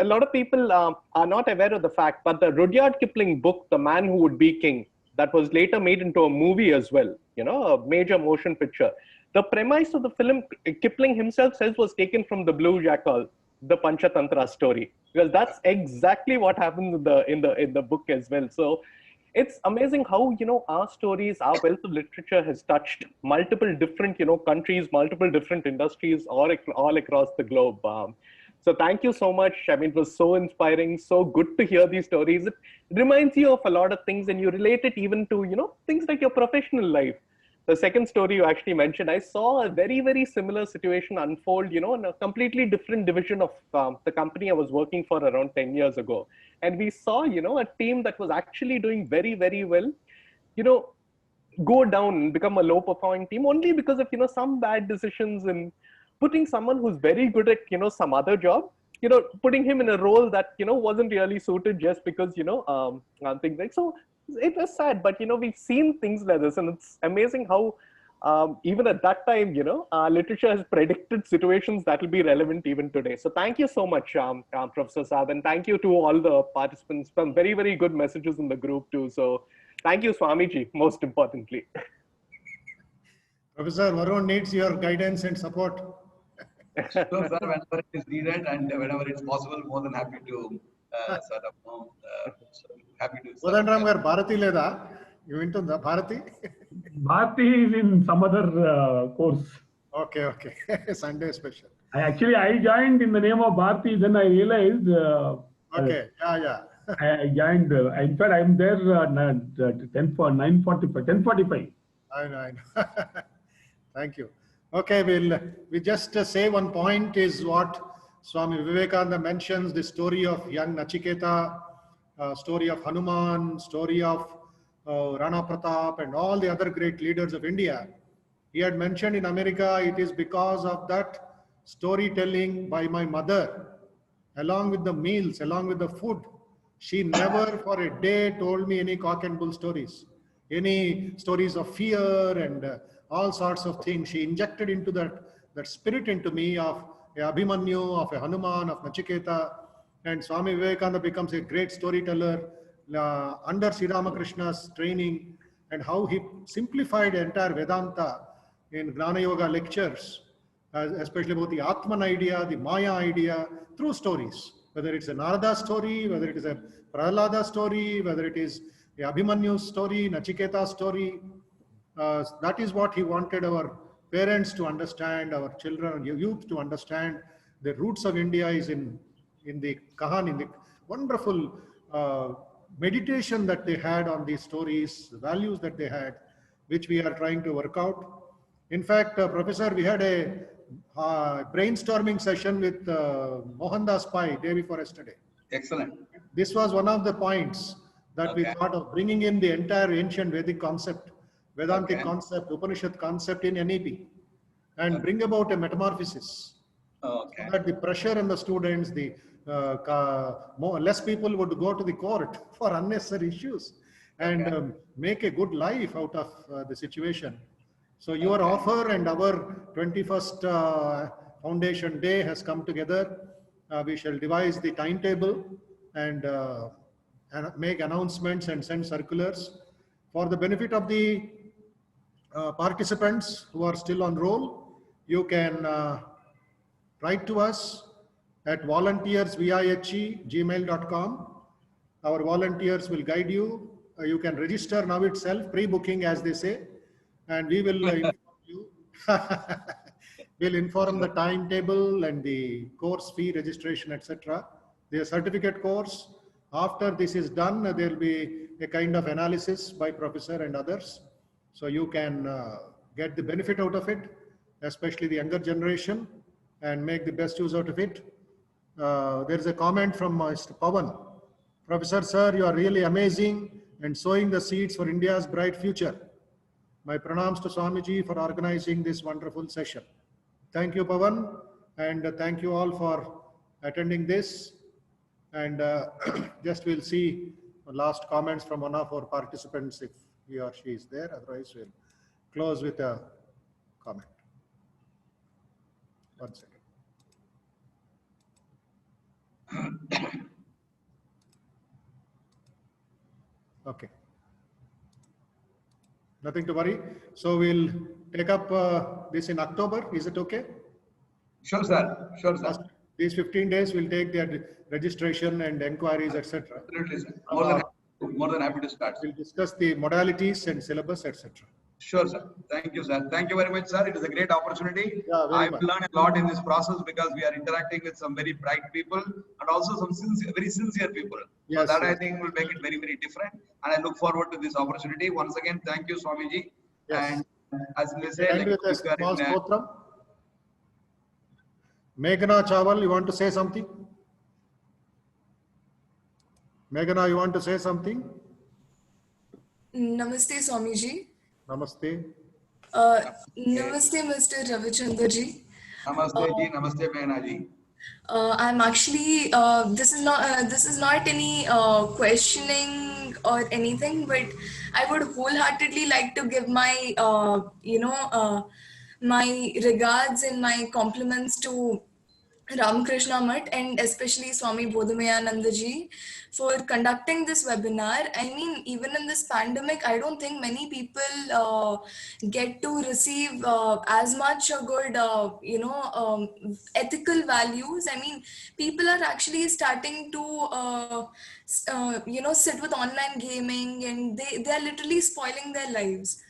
A lot of people are not aware of the fact, but the Rudyard Kipling book, The Man Who Would Be King, that was later made into a movie as well, a major motion picture. The premise of the film, Kipling himself says, was taken from the Blue Jackal, the Panchatantra story, because that's exactly what happens in the book as well. So it's amazing how our stories, our wealth of literature has touched multiple different countries, multiple different industries all across the globe. So thank you so much. I mean, it was so inspiring, so good to hear these stories. It reminds you of a lot of things, and you relate it even to things like your professional life. The second story you actually mentioned, I saw a very, very similar situation unfold, in a completely different division of the company I was working for around 10 years ago. And we saw, a team that was actually doing very, very well, go down and become a low performing team only because of, some bad decisions and putting someone who's very good at, some other job, putting him in a role that, wasn't really suited just because, things like, so it was sad, but, we've seen things like this, and it's amazing how even at that time, literature has predicted situations that will be relevant even today. So thank you so much, Professor Saab, and thank you to all the participants. Some very, very good messages in the group too. So thank you, Swamiji, most importantly. Professor Varun needs your guidance and support. Sure, sir, whenever it is needed and whenever it's possible, more than happy to happy to. Kodandaram garu Bharati leda? You vintunda Bharati? Bharati is in some other course. Okay. Sunday special. I joined in the name of Bharati. Then I realized. Okay. Yeah. I joined. In fact, I'm there 10:45. I know. Thank you. Okay, we just say one point is what Swami Vivekananda mentions, the story of young Nachiketa, story of Hanuman, story of Rana Pratap and all the other great leaders of India. He had mentioned in America, it is because of that storytelling by my mother, along with the meals, along with the food. She never for a day told me any cock and bull stories, any stories of fear and all sorts of things. She injected into that spirit into me of a Abhimanyu, of a Hanuman, of Nachiketa. And Swami Vivekananda becomes a great storyteller under Sri Ramakrishna's training, and how he simplified entire Vedanta in Gnana Yoga lectures, especially about the Atman idea, the Maya idea, through stories. Whether it's a Narada story, whether it is a Prahlada story, whether it is a Abhimanyu story, Nachiketa story. That is what he wanted our parents to understand, our children, youth to understand. The roots of India is in the Kahan, in the wonderful meditation that they had on these stories, the values that they had, which we are trying to work out. In fact, Professor, we had a brainstorming session with Mohandas Pai day before yesterday. Excellent. This was one of the points that we thought of, bringing in the entire ancient Vedic concept, Vedantic concept, Upanishad concept in NEP, and bring about a metamorphosis. So that the pressure on the students, the less people would go to the court for unnecessary issues, and make a good life out of the situation. So your offer and our 21st Foundation Day has come together. We shall devise the timetable and make announcements and send circulars. For the benefit of the participants who are still on roll, you can write to us at volunteersvihe@gmail.com. Our volunteers will guide you. You can register now itself, pre-booking as they say, and we will inform you. We'll inform the timetable and the course fee, registration, etc. The certificate course. After this is done, there will be a kind of analysis by professor and others. So you can get the benefit out of it, especially the younger generation, and make the best use out of it. There is a comment from Mr. Pawan. Professor, sir, you are really amazing and sowing the seeds for India's bright future. My pranams to Swamiji for organizing this wonderful session. Thank you, Pawan, and thank you all for attending this. And just we'll see last comments from one of our participants if he or she is there. Otherwise, we'll close with a comment. One second. Okay. Nothing to worry. So we'll take up this in October. Is it okay? Sure, sir. Sure, sir. These 15 days will take their registration and inquiries, etc. Absolutely, sir. More than happy to start. We'll discuss the modalities and syllabus, etc. Sure, sir. Thank you, sir. Thank you very much, sir. It is a great opportunity. Yeah, I've learned a lot in this process because we are interacting with some very bright people and also some very sincere people. Yes, so that yes. I think will make it very, very different. And I look forward to this opportunity. Once again, thank you, Swamiji. Yes. And as we say, End with a small stotram. Meghna Chawal, you want to say something? Meghna, you want to say something? Namaste, Swamiji. Namaste. Namaste, Mr. Ravichandra ji. Namaste ji, namaste Meghna ji. I'm actually this is not any questioning or anything, but I would wholeheartedly like to give my my regards and my compliments to Ramakrishna Mutt and especially Swami Bodhamayananda ji for conducting this webinar. I mean, even in this pandemic, I don't think many people get to receive as much a good, ethical values. I mean, people are actually starting to, sit with online gaming, and they are literally spoiling their lives.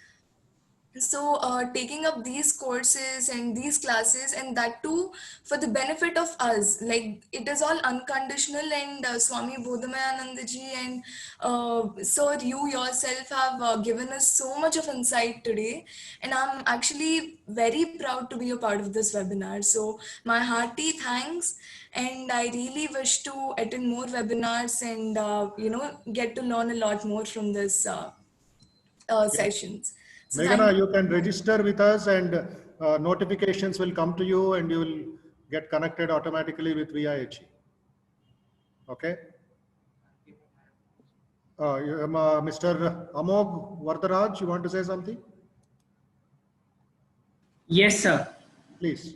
So taking up these courses and these classes, and that too for the benefit of us, like it is all unconditional, and Swami Bodhamayananda ji and sir, you yourself have given us so much of insight today, and I'm actually very proud to be a part of this webinar. So my hearty thanks, and I really wish to attend more webinars and get to learn a lot more from this sessions. Meghana, you can register with us and notifications will come to you and you will get connected automatically with VIHE. Okay. Mr. Amog Vardharaj, you want to say something? Yes, sir. Please.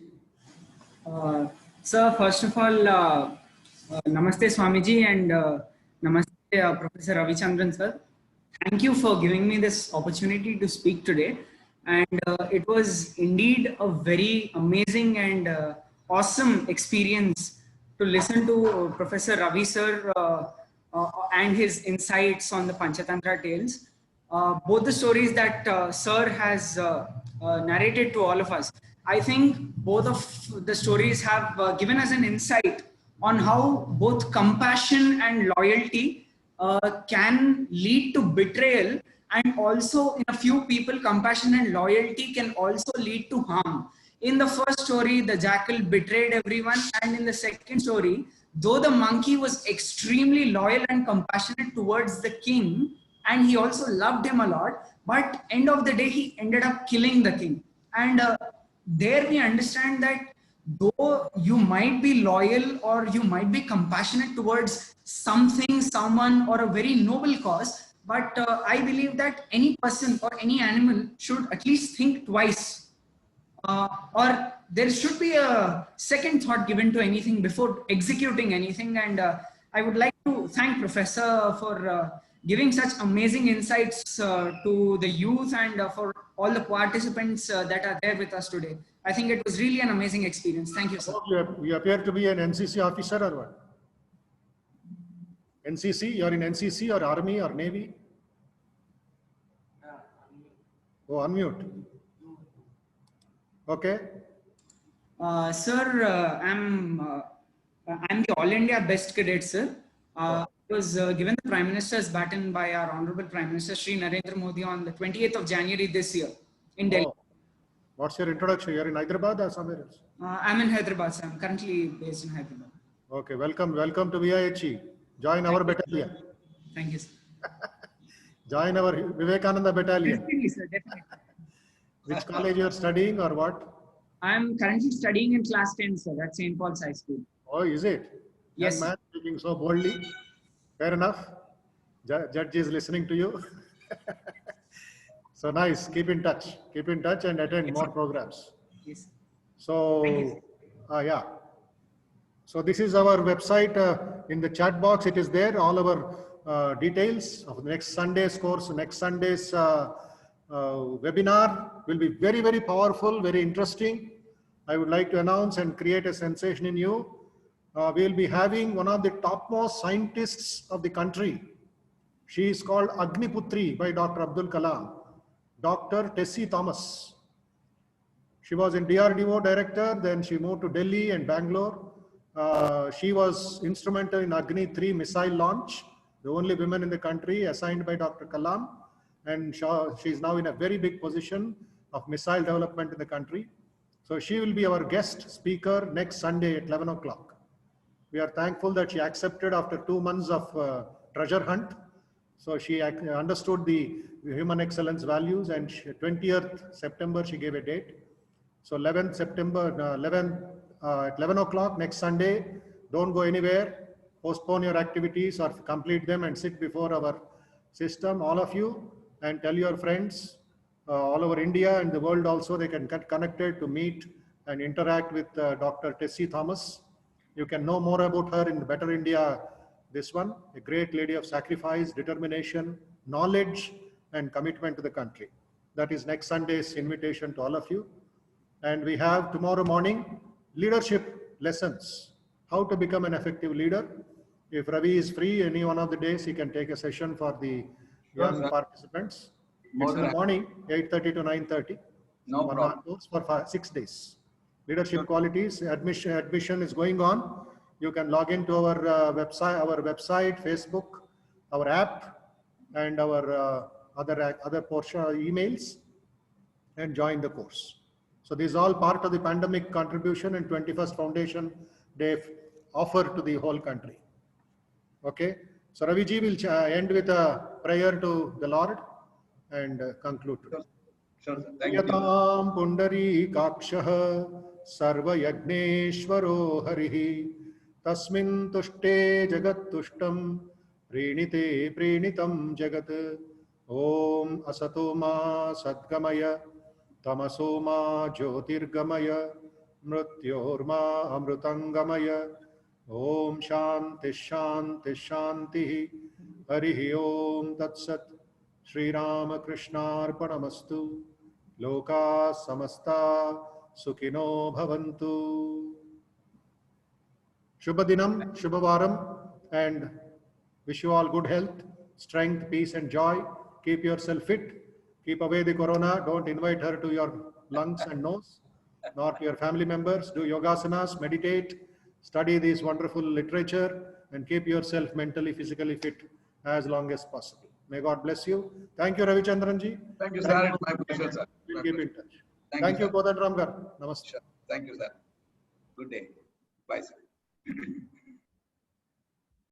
Sir, first of all, Namaste Swamiji and Namaste Professor Ravichandran sir. Thank you for giving me this opportunity to speak today. And it was indeed a very amazing and awesome experience to listen to Professor Ravi sir and his insights on the Panchatantra tales. Both the stories that sir has narrated to all of us, I think both of the stories have given us an insight on how both compassion and loyalty can lead to betrayal, and also in a few people compassion and loyalty can also lead to harm. In the first story, the jackal betrayed everyone, and in the second story, though the monkey was extremely loyal and compassionate towards the king, and he also loved him a lot, but end of the day he ended up killing the king. And there we understand that though you might be loyal or you might be compassionate towards something, someone, or a very noble cause, but I believe that any person or any animal should at least think twice, or there should be a second thought given to anything before executing anything. And I would like to thank Professor for giving such amazing insights to the youth and for all the participants that are there with us today. I think it was really an amazing experience. Thank you, sir. You appear to be an NCC officer or what? NCC? You're in NCC or Army or Navy? Oh, unmute. Okay. Sir, I'm the All India Best Cadet, sir. I was given the Prime Minister's baton by our Honorable Prime Minister Shri Narendra Modi on the 28th of January this year in Delhi. What's your introduction? You're in Hyderabad or somewhere else? I'm in Hyderabad, sir. I'm currently based in Hyderabad. Okay, welcome to VIHE. Join our battalion. Thank you, sir. Join our Vivekananda battalion. Definitely, sir. Definitely. Which college you're studying or what? I'm currently studying in class 10, sir, at St. Paul's High School. Oh, is it? Yes. Young man speaking so boldly. Fair enough. Judge is listening to you. So nice. Keep in touch. Keep in touch and attend more programs. Yes. So, yeah. So this is our website. In the chat box, it is there. All our details of next Sunday's course, next Sunday's webinar will be very, very powerful, very interesting. I would like to announce and create a sensation in you. We will be having one of the topmost scientists of the country. She is called Agniputri by Dr. Abdul Kalam, Dr. Tessie Thomas. She was in DRDO director, then she moved to Delhi and Bangalore. She was instrumental in Agni 3 missile launch, the only woman in the country assigned by Dr. Kalam. And she is now in a very big position of missile development in the country. So she will be our guest speaker next Sunday at 11 o'clock. We are thankful that she accepted after 2 months of treasure hunt. So she understood the human excellence values, and 20th September she gave a date. So 11th September, at 11 o'clock next Sunday. Don't go anywhere. Postpone your activities or complete them and sit before our system, all of you, and tell your friends all over India and the world also. They can get connected to meet and interact with Dr. Tessie Thomas. You can know more about her in the Better India, this one, a great lady of sacrifice, determination, knowledge, and commitment to the country. That is next Sunday's invitation to all of you. And we have tomorrow morning, leadership lessons, how to become an effective leader. If Ravi is free, any one of the days, he can take a session for the young participants. It's in the morning, 8:30 to 9:30. No problem. For 6 days. Leadership qualities, admission is going on. You can log into our website, Facebook, our app, and our other portion emails, and join the course. So this is all part of the pandemic contribution and 21st Foundation Day offer to the whole country. Okay. So Raviji will end with a prayer to the Lord and conclude today. Sure, sir. Thank you. Yatam Pundarikakshaha Sarvayajneshwaro Harihi Tasmin Tushte Jagat Tushtam Prenite Prenitam Jagat Om Asatoma Sadgamaya Tamasoma Jyotirgamaya Mrityorma Amrutangamaya Om Shanti Shanti Shanti Harihi Om Tat Sat Shri Ramakrishna Arpanamastu Loka Samasta Sukhino Bhavantu. Shubhadinam, Shubhavaram, and wish you all good health, strength, peace and joy. Keep yourself fit. Keep away the corona. Don't invite her to your lungs and nose, nor to your family members. Do yogasanas, meditate, study this wonderful literature, and keep yourself mentally, physically fit as long as possible. May God bless you. Thank you, Ravichandran ji. Thank you, sir. It's my pleasure, sir. We'll keep in touch. Thank you, Kodan Ramgar. Namaste. Thank you, sir. Good day. Bye, sir.